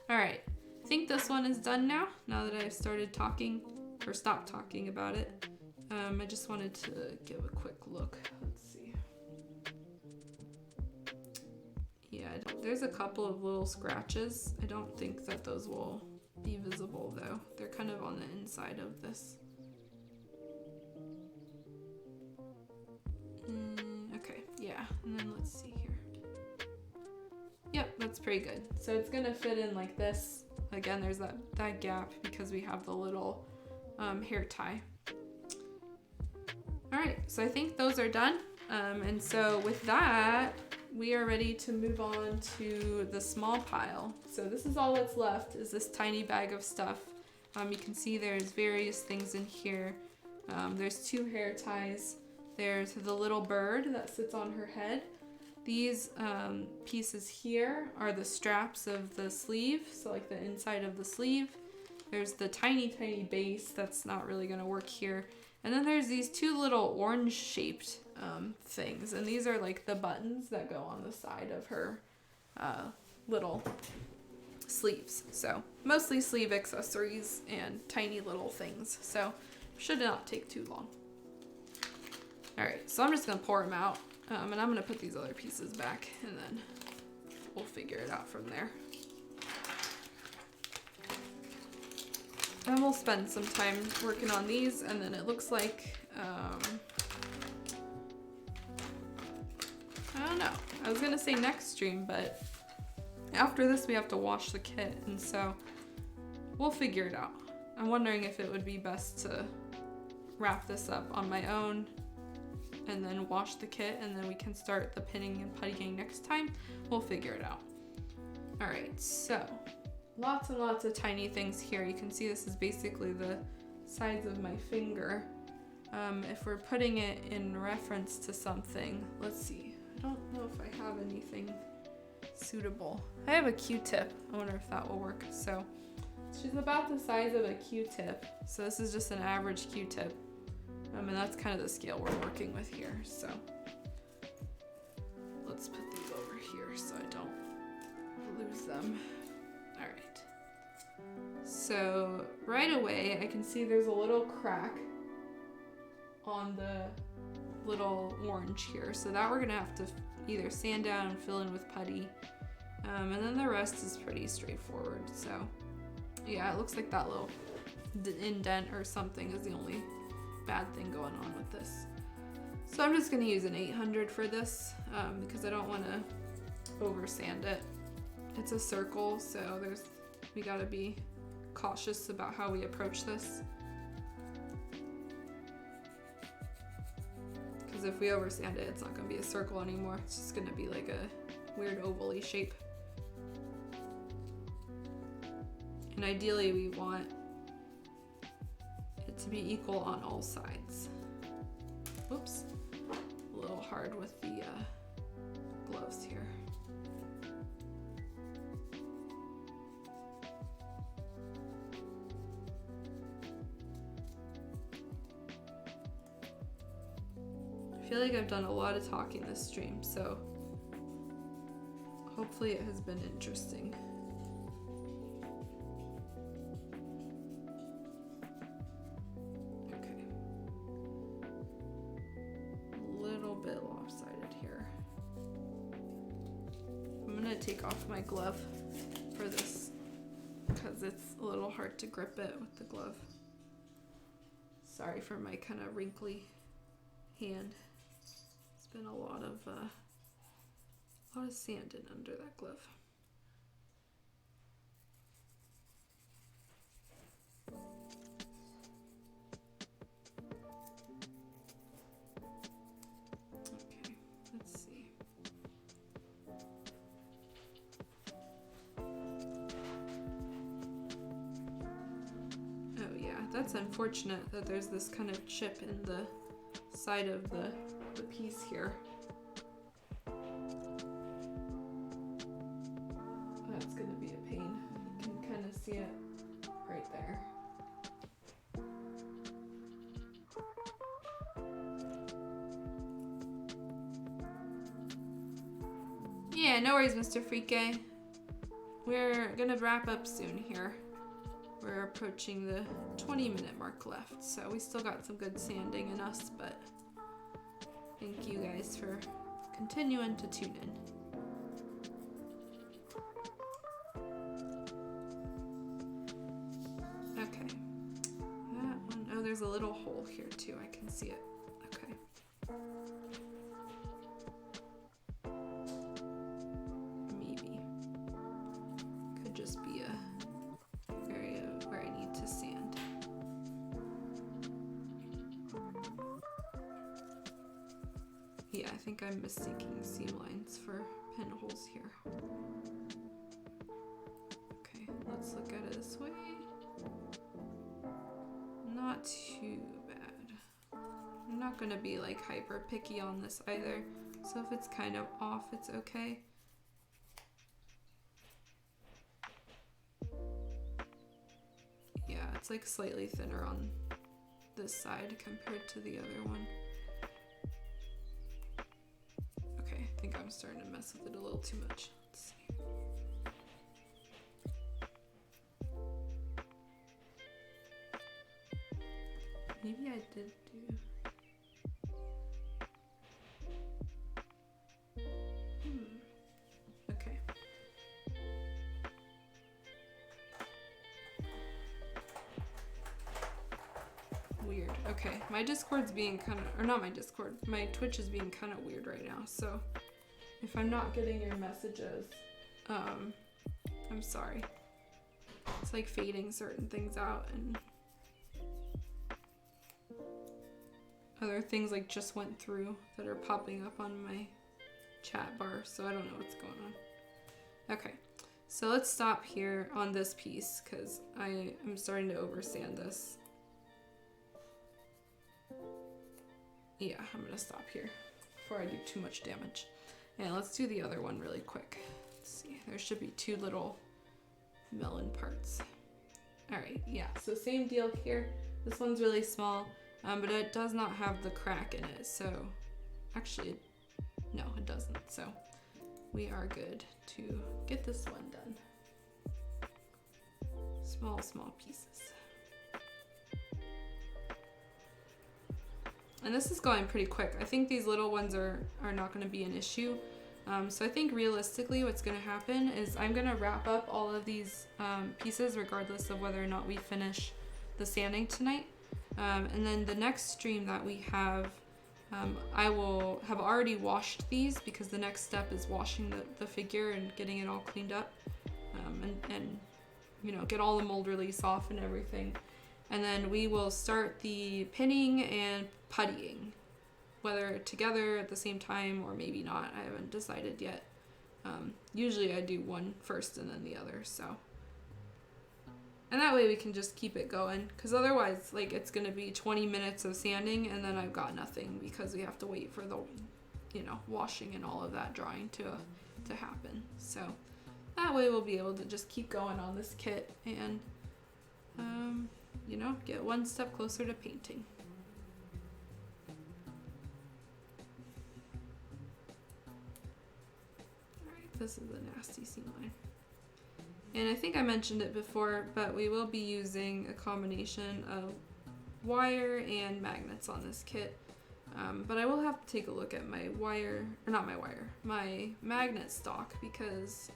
All right, I think this one is done now that I've started talking or stopped talking about it. I just wanted to give a quick look. Let's see. Yeah, there's a couple of little scratches. I don't think that those will be visible though. They're kind of on the inside of this. Okay, yeah, and then let's see here. Yep, that's pretty good. So it's gonna fit in like this. Again, there's that gap because we have the little hair tie. All right, so I think those are done. And so with that, we are ready to move on to the small pile. So this is all that's left, is this tiny bag of stuff. You can see there's various things in here. There's 2 hair ties. There's the little bird that sits on her head. These pieces here are the straps of the sleeve, so like the inside of the sleeve. There's the tiny, tiny base that's not really gonna work here. And then there's these 2 little orange shaped things, and these are like the buttons that go on the side of her little sleeves. So mostly sleeve accessories and tiny little things, so should not take too long. All right, so I'm just gonna pour them out, and I'm gonna put these other pieces back, and then we'll figure it out from there. And we'll spend some time working on these, and then it looks like, I don't know. I was gonna say next stream, but after this we have to wash the kit, and so we'll figure it out. I'm wondering if it would be best to wrap this up on my own and then wash the kit, and then we can start the pinning and puttying next time. We'll figure it out. All right, so lots and lots of tiny things here. You can see this is basically the size of my finger. If we're putting it in reference to something, let's see. I don't know if I have anything suitable. I have a Q-tip. I wonder if that will work. So she's about the size of a Q-tip. So this is just an average Q-tip. And that's kind of the scale we're working with here. So let's put these over here so I don't lose them. All right. So right away, I can see there's a little crack on the little orange here. So that we're gonna have to either sand down and fill in with putty. And then the rest is pretty straightforward. So yeah, it looks like that little indent or something is the only bad thing going on with this. So I'm just gonna use an 800 for this because I don't wanna over sand it. It's a circle, so we gotta be cautious about how we approach this. Because if we over sand it, it's not gonna be a circle anymore. It's just gonna be like a weird oval-y shape. And ideally we want it to be equal on all sides. Oops, a little hard with the gloves here. I feel like I've done a lot of talking this stream, so hopefully it has been interesting. Okay. A little bit lopsided here. I'm gonna take off my glove for this because it's a little hard to grip it with the glove. Sorry for my kind of wrinkly hand. It's been a lot of sand in under that glove. Okay, let's see. Oh yeah, that's unfortunate that there's this kind of chip in the side of the piece here. That's gonna be a pain. You can kind of see it right there. Yeah, no worries, Mr. Frike. We're gonna wrap up soon here. We're approaching the 20-minute mark left, so we still got some good sanding in us, but thank you guys for continuing to tune in. Okay. That one, oh, there's a little hole here too. I can see it. Okay. Maybe. Could just be a area where I need to sand. Yeah, I think I'm mistaking seam lines for pinholes here. Okay, let's look at it this way. Not too bad. I'm not gonna be like hyper picky on this either, so if it's kind of off, it's okay. Yeah, it's like slightly thinner on this side compared to the other one. Okay, I think I'm starting to mess with it a little too much. Let's see. Maybe I did do... Okay. weird. Okay, my Discord's being kind of, or not my Discord, my Twitch is being kind of weird right now. So if I'm not getting your messages, I'm sorry. It's like fading certain things out, and other things like just went through that are popping up on my chat bar, so I don't know what's going on. Okay, so let's stop here on this piece because I am starting to oversand this. Yeah, I'm gonna stop here before I do too much damage. And let's do the other one really quick. Let's see, there should be 2 little melon parts. All right, yeah, so same deal here. This one's really small, but it does not have the crack in it. So actually, no, it doesn't. So we are good to get this one done. Small pieces. And this is going pretty quick. I think these little ones are not going to be an issue. So I think realistically what's going to happen is I'm going to wrap up all of these pieces regardless of whether or not we finish the sanding tonight. And then the next stream that we have, I will have already washed these because the next step is washing the figure and getting it all cleaned up, and you know, get all the mold release off and everything. And then we will start the pinning and puttying, whether together at the same time or maybe not. I haven't decided yet. Usually I do one first and then the other, so. And that way we can just keep it going, because otherwise, like, it's going to be 20 minutes of sanding and then I've got nothing because we have to wait for the, you know, washing and all of that drying to happen. So that way we'll be able to just keep going on this kit and, you know, get one step closer to painting. All right, this is a nasty seam line. And I think I mentioned it before, but we will be using a combination of wire and magnets on this kit. But I will have to take a look at my wire, or not my wire, my magnet stock, because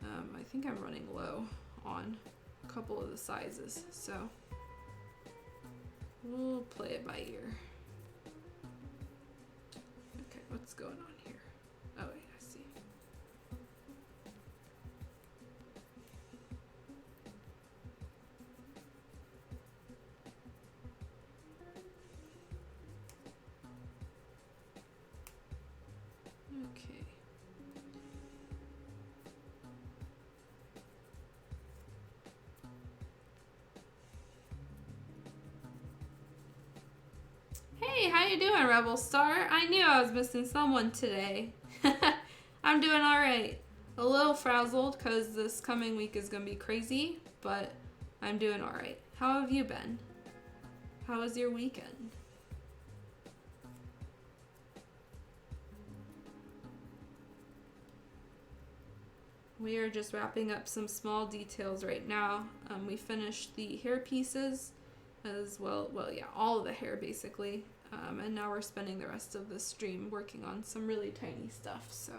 I think I'm running low on a couple of the sizes. So we'll play it by ear. Okay, what's going on here? Oh, wait, I see. Okay. Hey, how you doing, Rebel Star? I knew I was missing someone today. I'm doing all right. A little frazzled because this coming week is going to be crazy, but I'm doing all right. How have you been? How was your weekend? We are just wrapping up some small details right now. We finished the hair pieces as well. Well, yeah, all of the hair basically. And now we're spending the rest of the stream working on some really tiny stuff, so.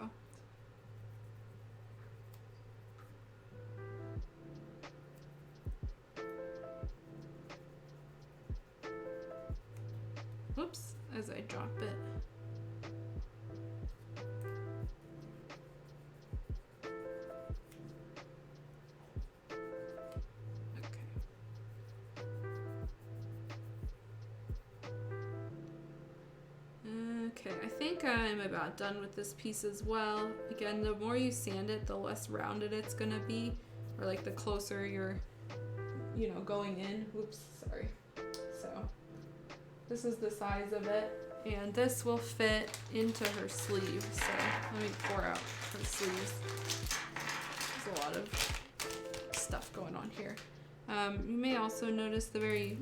Whoops, as I drop it. Okay, I think I'm about done with this piece as well. Again, the more you sand it, the less rounded it's gonna be, or like the closer you're, you know, going in. Oops, sorry. So this is the size of it, and this will fit into her sleeve. So let me pour out her sleeves. There's a lot of stuff going on here. You may also notice the very,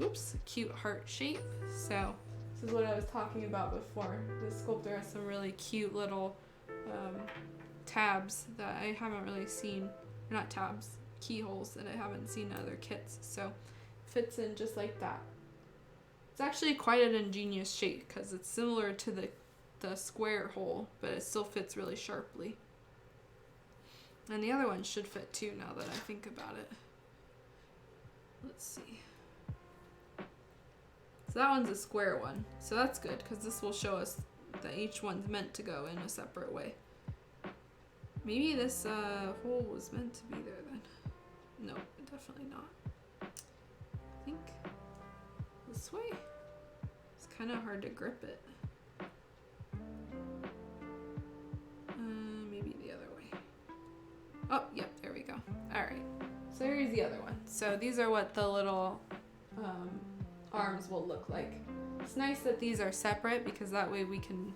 cute heart shape. So this is what I was talking about before. This sculptor has some really cute little tabs that I haven't really seen, or not tabs, keyholes that I haven't seen in other kits. So fits in just like that. It's actually quite an ingenious shape because it's similar to the square hole, but it still fits really sharply. And the other one should fit too now that I think about it. Let's see. So that one's a square one. So that's good because this will show us that each one's meant to go in a separate way. Maybe this hole was meant to be there then. No, definitely not. I think this way. It's kind of hard to grip it. Maybe the other way. Oh, yep, there we go. All right. So here's the other one. So these are what the little arms will look like. It's nice that these are separate because that way we can,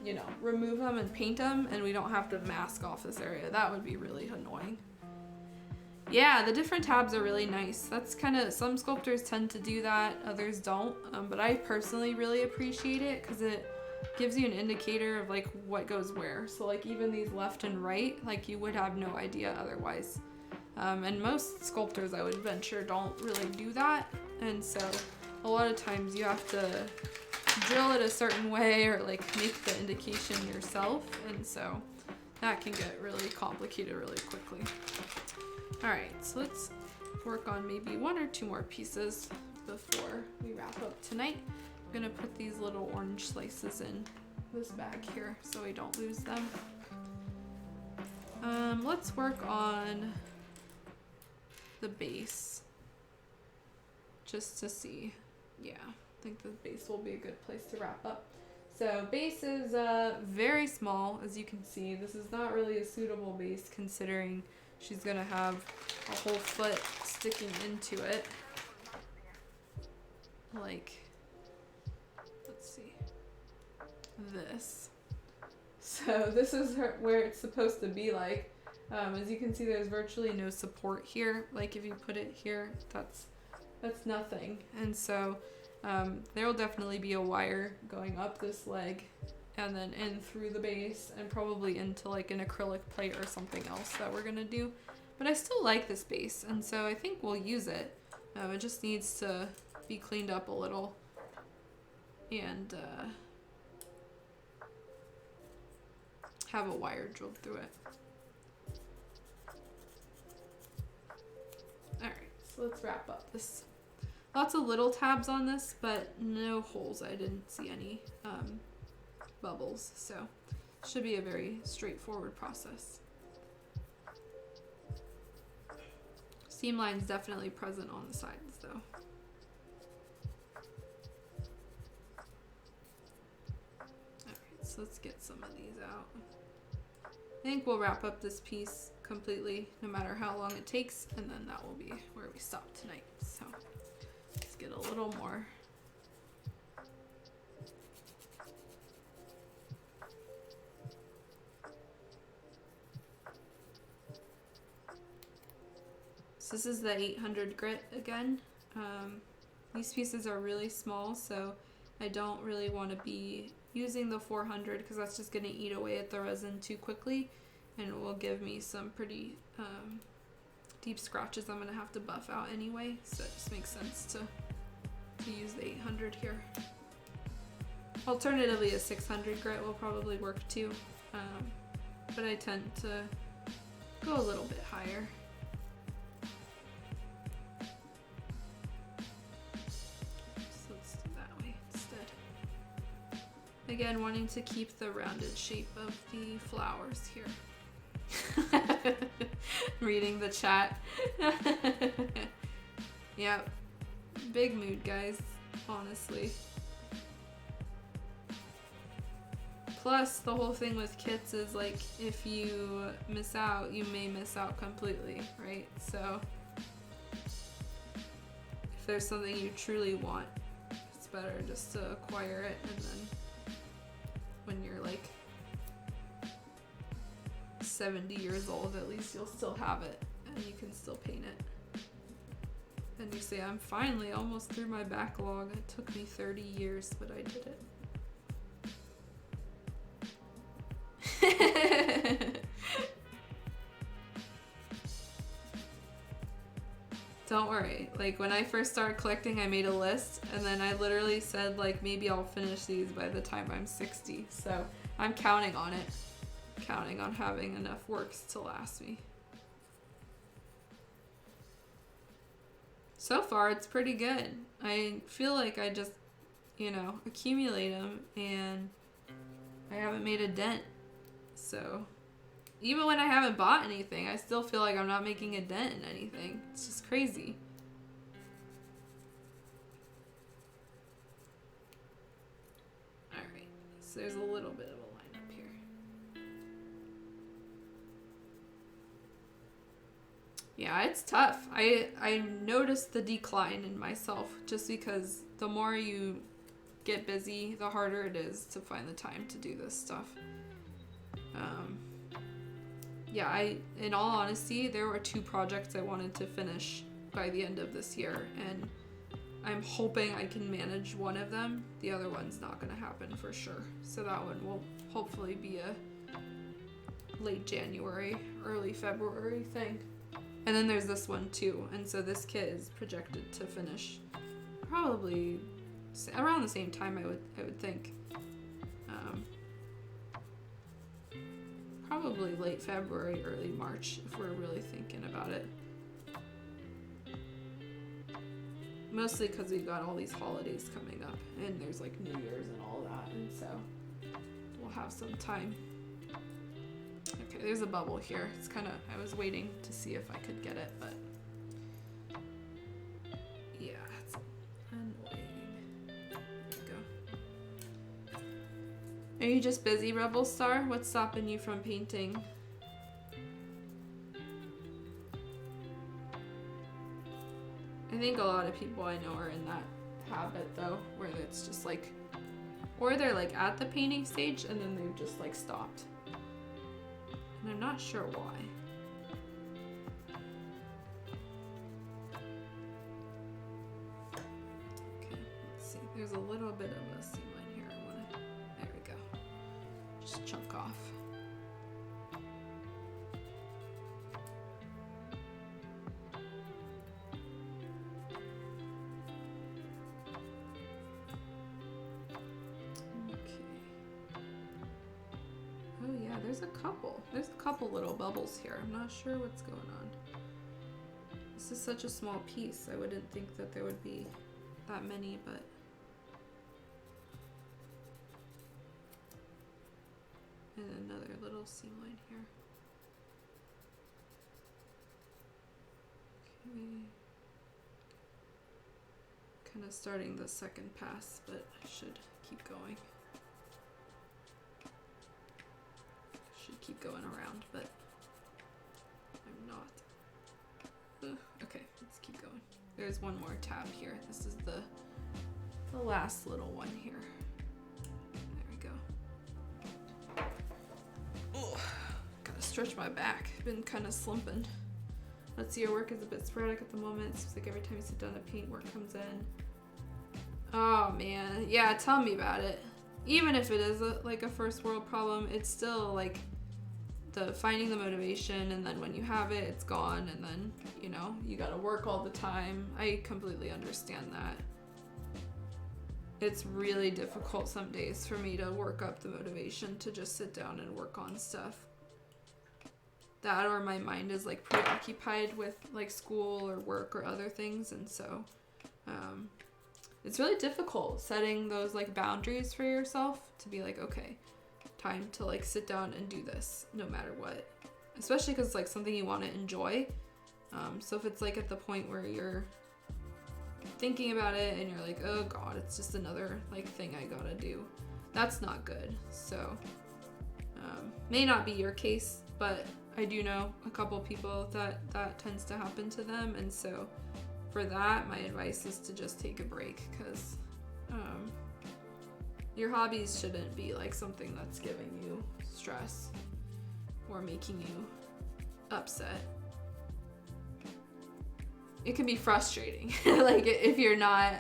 you know, remove them and paint them and we don't have to mask off this area. That would be really annoying. Yeah, the different tabs are really nice. That's kind of, some sculptors tend to do that, others don't. But I personally really appreciate it because it gives you an indicator of like what goes where. So like even these left and right, like you would have no idea otherwise. And most sculptors, I would venture, don't really do that. And so a lot of times you have to drill it a certain way or like make the indication yourself. And so that can get really complicated really quickly. All right, so let's work on maybe one or two more pieces before we wrap up tonight. I'm gonna put these little orange slices in this bag here so we don't lose them. Let's work on the base just to see. Yeah, I think the base will be a good place to wrap up. So base is very small, as you can see. This is not really a suitable base considering she's gonna have a whole foot sticking into it. Like, let's see, this. So this is where it's supposed to be like. As you can see, there's virtually no support here. Like if you put it here, that's nothing. And so there will definitely be a wire going up this leg and then in through the base and probably into like an acrylic plate or something else that we're gonna do. But I still like this base, and so I think we'll use it. It just needs to be cleaned up a little and have a wire drilled through it. Alright, so let's wrap up this. Lots of little tabs on this, but no holes. I didn't see any bubbles, so it should be a very straightforward process. Seam line's definitely present on the sides though. Alright, so let's get some of these out. I think we'll wrap up this piece completely no matter how long it takes, and then that will be where we stop tonight. So let's get a little more. So this is the 800 grit again. These pieces are really small, so I don't really want to be using the 400 because that's just going to eat away at the resin too quickly, and it will give me some pretty deep scratches I'm going to have to buff out anyway, so it just makes sense to use the 800 here. Alternatively, a 600 grit will probably work too, but I tend to go a little bit higher. Again, wanting to keep the rounded shape of the flowers here. Reading the chat. Yep. Big mood, guys. Honestly. Plus, the whole thing with kits is like, if you miss out, you may miss out completely, right? So, if there's something you truly want, it's better just to acquire it, and then when you're like 70 years old, at least you'll still have it and you can still paint it. And you say, I'm finally almost through my backlog. It took me 30 years, but I did it. Don't worry. Like when I first started collecting, I made a list, and then I literally said like maybe I'll finish these by the time I'm 60. So I'm counting on it. Counting on having enough works to last me. So far it's pretty good. I feel like I just, you know, accumulate them and I haven't made a dent. So even when I haven't bought anything, I still feel like I'm not making a dent in anything. It's just crazy. Alright, so there's a little bit of a line up here. Yeah, it's tough. I noticed the decline in myself just because the more you get busy, the harder it is to find the time to do this stuff. Yeah, in all honesty, there were 2 projects I wanted to finish by the end of this year, and I'm hoping I can manage one of them. The other one's not going to happen for sure. So that one will hopefully be a late January, early February thing. And then there's this one too, and so this kit is projected to finish probably around the same time, I would think. Probably late February, early March, if we're really thinking about it. Mostly because we've got all these holidays coming up, and there's like New Year's and all that, and so we'll have some time. Okay, there's a bubble here. It's kind of, I was waiting to see if I could get it, but yeah, it's annoying. There we go. Are you just busy, Rebel Star? What's stopping you from painting? I think a lot of people I know are in that habit though, where it's just like, or they're like at the painting stage and then they've just like stopped. And I'm not sure why. Okay, let's see. There's a little bit of a seam line here. I wanna, there we go. Just chunk off. There's a couple little bubbles here. I'm not sure what's going on. This is such a small piece. I wouldn't think that there would be that many, but and another little seam line here. Okay. Kind of starting the second pass, but I should keep going. Keep going around, but I'm not. Okay, let's keep going. There's one more tab here. This is the last little one here. There we go. Oh, gotta stretch my back. Been kind of slumping. Let's see, your work is a bit sporadic at the moment. It seems like every time you sit down to paint, work comes in. Oh man, yeah, tell me about it. Even if it is like a first world problem, it's still like the finding the motivation, and then when you have it, it's gone, and then, you know, you gotta work all the time. I completely understand that. It's really difficult some days for me to work up the motivation to just sit down and work on stuff. That, or my mind is like preoccupied with like school or work or other things, and so it's really difficult setting those like boundaries for yourself to be like, okay, time to like sit down and do this no matter what, especially because it's like something you want to enjoy. So if it's like at the point where you're thinking about it and you're like, oh god, it's just another like thing I gotta do, that's not good. So may not be your case, but I do know a couple people that tends to happen to them, and so for that, my advice is to just take a break, because your hobbies shouldn't be like something that's giving you stress or making you upset. It can be frustrating, like if you're not,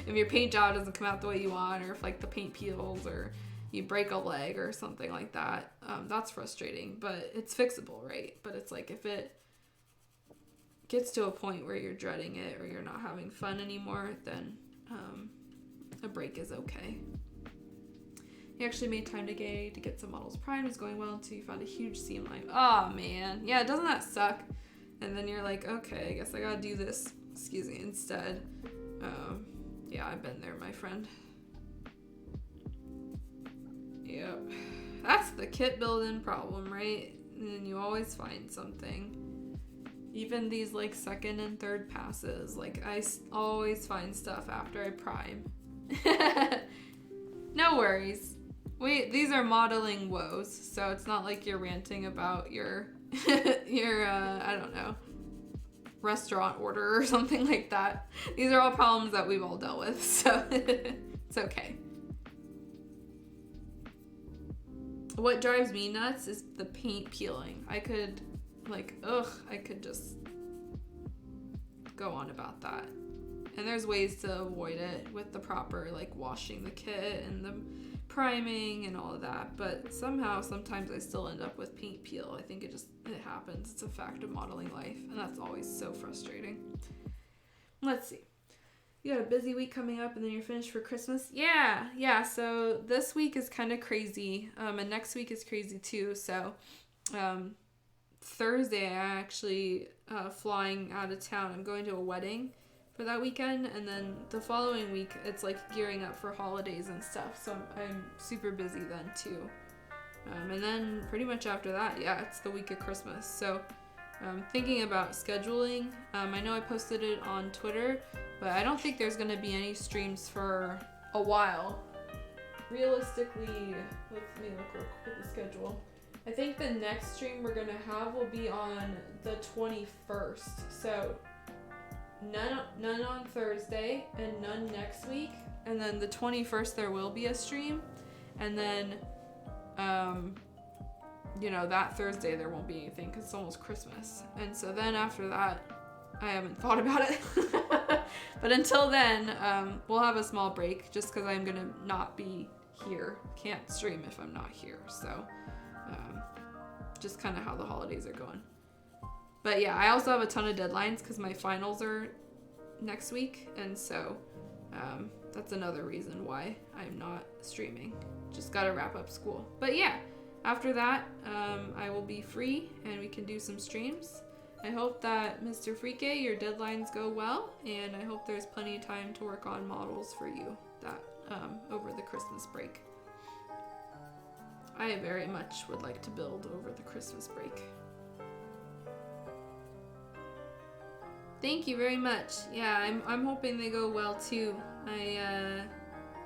if your paint job doesn't come out the way you want, or if like the paint peels, or you break a leg or something like that, that's frustrating, but it's fixable, right? But it's like if it gets to a point where you're dreading it or you're not having fun anymore, then a break is okay. He actually made time today to get some models primed. It was going well until you found a huge seam line. Oh man, yeah, doesn't that suck? And then you're like, okay, I guess I gotta do this, instead. Yeah, I've been there, my friend. Yep. That's the kit building problem, right? And you always find something. Even these like second and third passes, like I always find stuff after I prime. No worries. These are modeling woes, so it's not like you're ranting about your I don't know, restaurant order or something like that. These are all problems that we've all dealt with, so it's okay. What drives me nuts is the paint peeling. I could just go on about that. And there's ways to avoid it with the proper like washing the kit and the priming and all of that, but sometimes I still end up with paint peel. I think it happens. It's a fact of modeling life, and that's always so frustrating. Let's see. You got a busy week coming up and then you're finished for Christmas? Yeah. So this week is kind of crazy, and next week is crazy too. So Thursday I actually flying out of town. I'm going to a wedding for that weekend, and then the following week it's like gearing up for holidays and stuff, so I'm super busy then too. And then pretty much after that, it's the week of Christmas, so thinking about scheduling. I know I posted it on Twitter, but I don't think there's gonna be any streams for a while. Realistically, let me look real quick at the schedule. I think the next stream we're gonna have will be on the 21st, so none on Thursday and none next week, and then the 21st there will be a stream, and then that Thursday there won't be anything because it's almost Christmas, and so then after that I haven't thought about it. But until then we'll have a small break just because I'm gonna not be here. Can't stream if I'm not here, so just kind of how the holidays are going. But yeah, I also have a ton of deadlines because my finals are next week, and so that's another reason why I'm not streaming. Just gotta wrap up school. But yeah, after that, I will be free and we can do some streams. I hope that Mr. Frike, your deadlines go well, and I hope there's plenty of time to work on models for you that over the Christmas break. I very much would like to build over the Christmas break. Thank you very much. Yeah, I'm hoping they go well too. I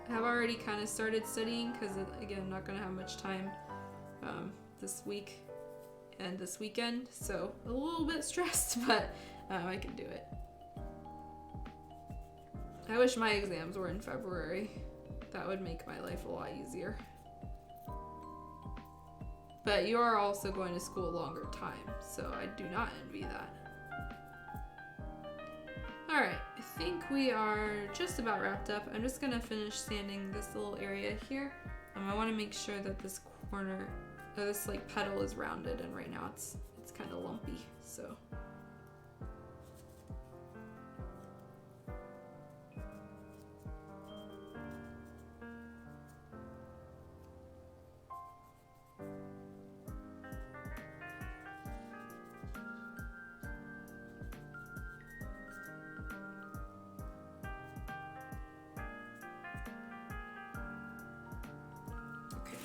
have already kind of started studying because, again, I'm not going to have much time this week and this weekend, so a little bit stressed, but I can do it. I wish my exams were in February. That would make my life a lot easier. But you are also going to school a longer time, so I do not envy that. Alright, I think we are just about wrapped up. I'm just going to finish sanding this little area here. I want to make sure that this corner, this like petal is rounded, and right now it's kind of lumpy, so.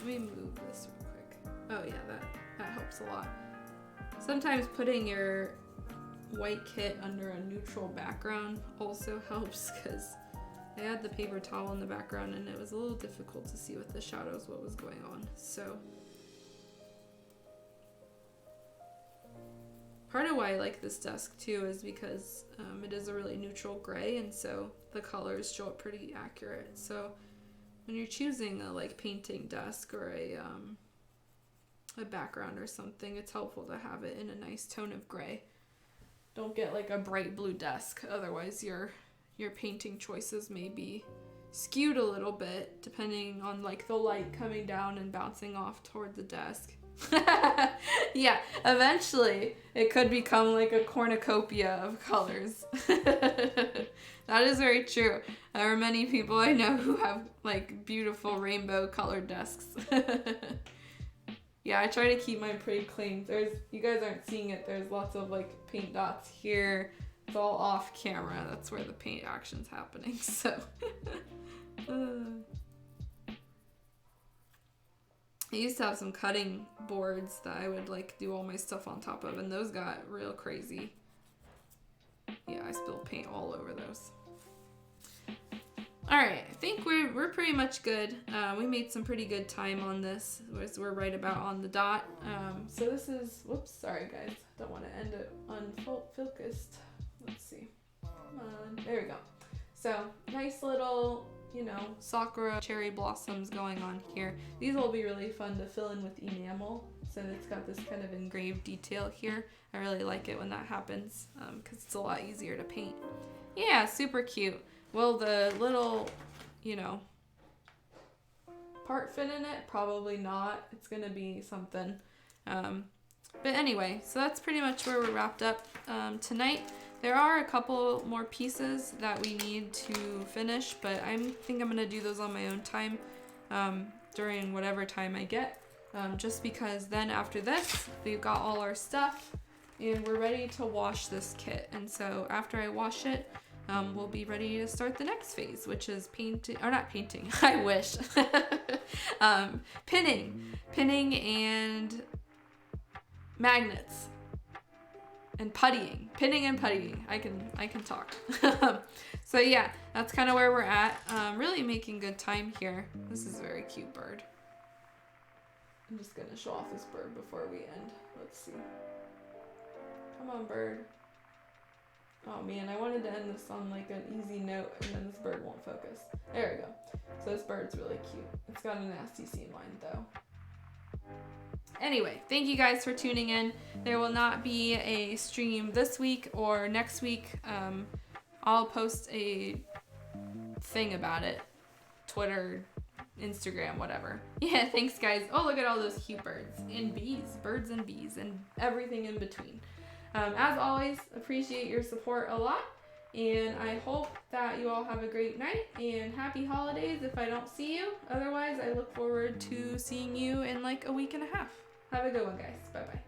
Let me move this real quick. Oh yeah, that helps a lot. Sometimes putting your white kit under a neutral background also helps, because I had the paper towel in the background and it was a little difficult to see with the shadows what was going on. So part of why I like this desk too is because it is a really neutral gray, and so the colors show up pretty accurate. So when you're choosing a like painting desk or a background or something, it's helpful to have it in a nice tone of gray. Don't get like a bright blue desk, otherwise your painting choices may be skewed a little bit depending on like the light coming down and bouncing off toward the desk. Yeah, eventually it could become like a cornucopia of colors. That is very true. There are many people I know who have like beautiful rainbow colored desks. Yeah, I try to keep mine pretty clean. You guys aren't seeing it. There's lots of like paint dots here, It's all off camera. That's where the paint action's happening, so. I used to have some cutting boards that I would like do all my stuff on top of, and those got real crazy. Yeah, I spilled paint all over those. Alright, I think we're pretty much good. We made some pretty good time on this. We're right about on the dot. So this is, whoops, sorry guys. Don't want to end it unfocused. Let's see. Come on. There we go. So, nice little, you know, sakura cherry blossoms going on here. These will be really fun to fill in with enamel. So it's got this kind of engraved detail here. I really like it when that happens because it's a lot easier to paint. Yeah, super cute. Will the little, you know, part fit in it? Probably not. It's gonna be something. But anyway, so that's pretty much where we're wrapped up tonight. There are a couple more pieces that we need to finish, but I think I'm gonna do those on my own time during whatever time I get. Just because then after this, we've got all our stuff and we're ready to wash this kit. And so after I wash it, we'll be ready to start the next phase, which is painting, or not painting, I wish. Pinning and magnets and puttying. Pinning and puttying. I can talk. So yeah, that's kind of where we're at. Really making good time here. This is a very cute bird. I'm just gonna show off this bird before we end. Let's see. Come on, bird. Oh man, I wanted to end this on like an easy note and then this bird won't focus. There we go. So this bird's really cute. It's got a nasty sea line though. Anyway, thank you guys for tuning in. There will not be a stream this week or next week. I'll post a thing about it. Twitter, Instagram, whatever. Yeah, thanks guys. Oh, look at all those cute birds and bees. Birds and bees and everything in between. As always, appreciate your support a lot, and I hope that you all have a great night and happy holidays if I don't see you. Otherwise, I look forward to seeing you in like a week and a half. Have a good one, guys. Bye-bye.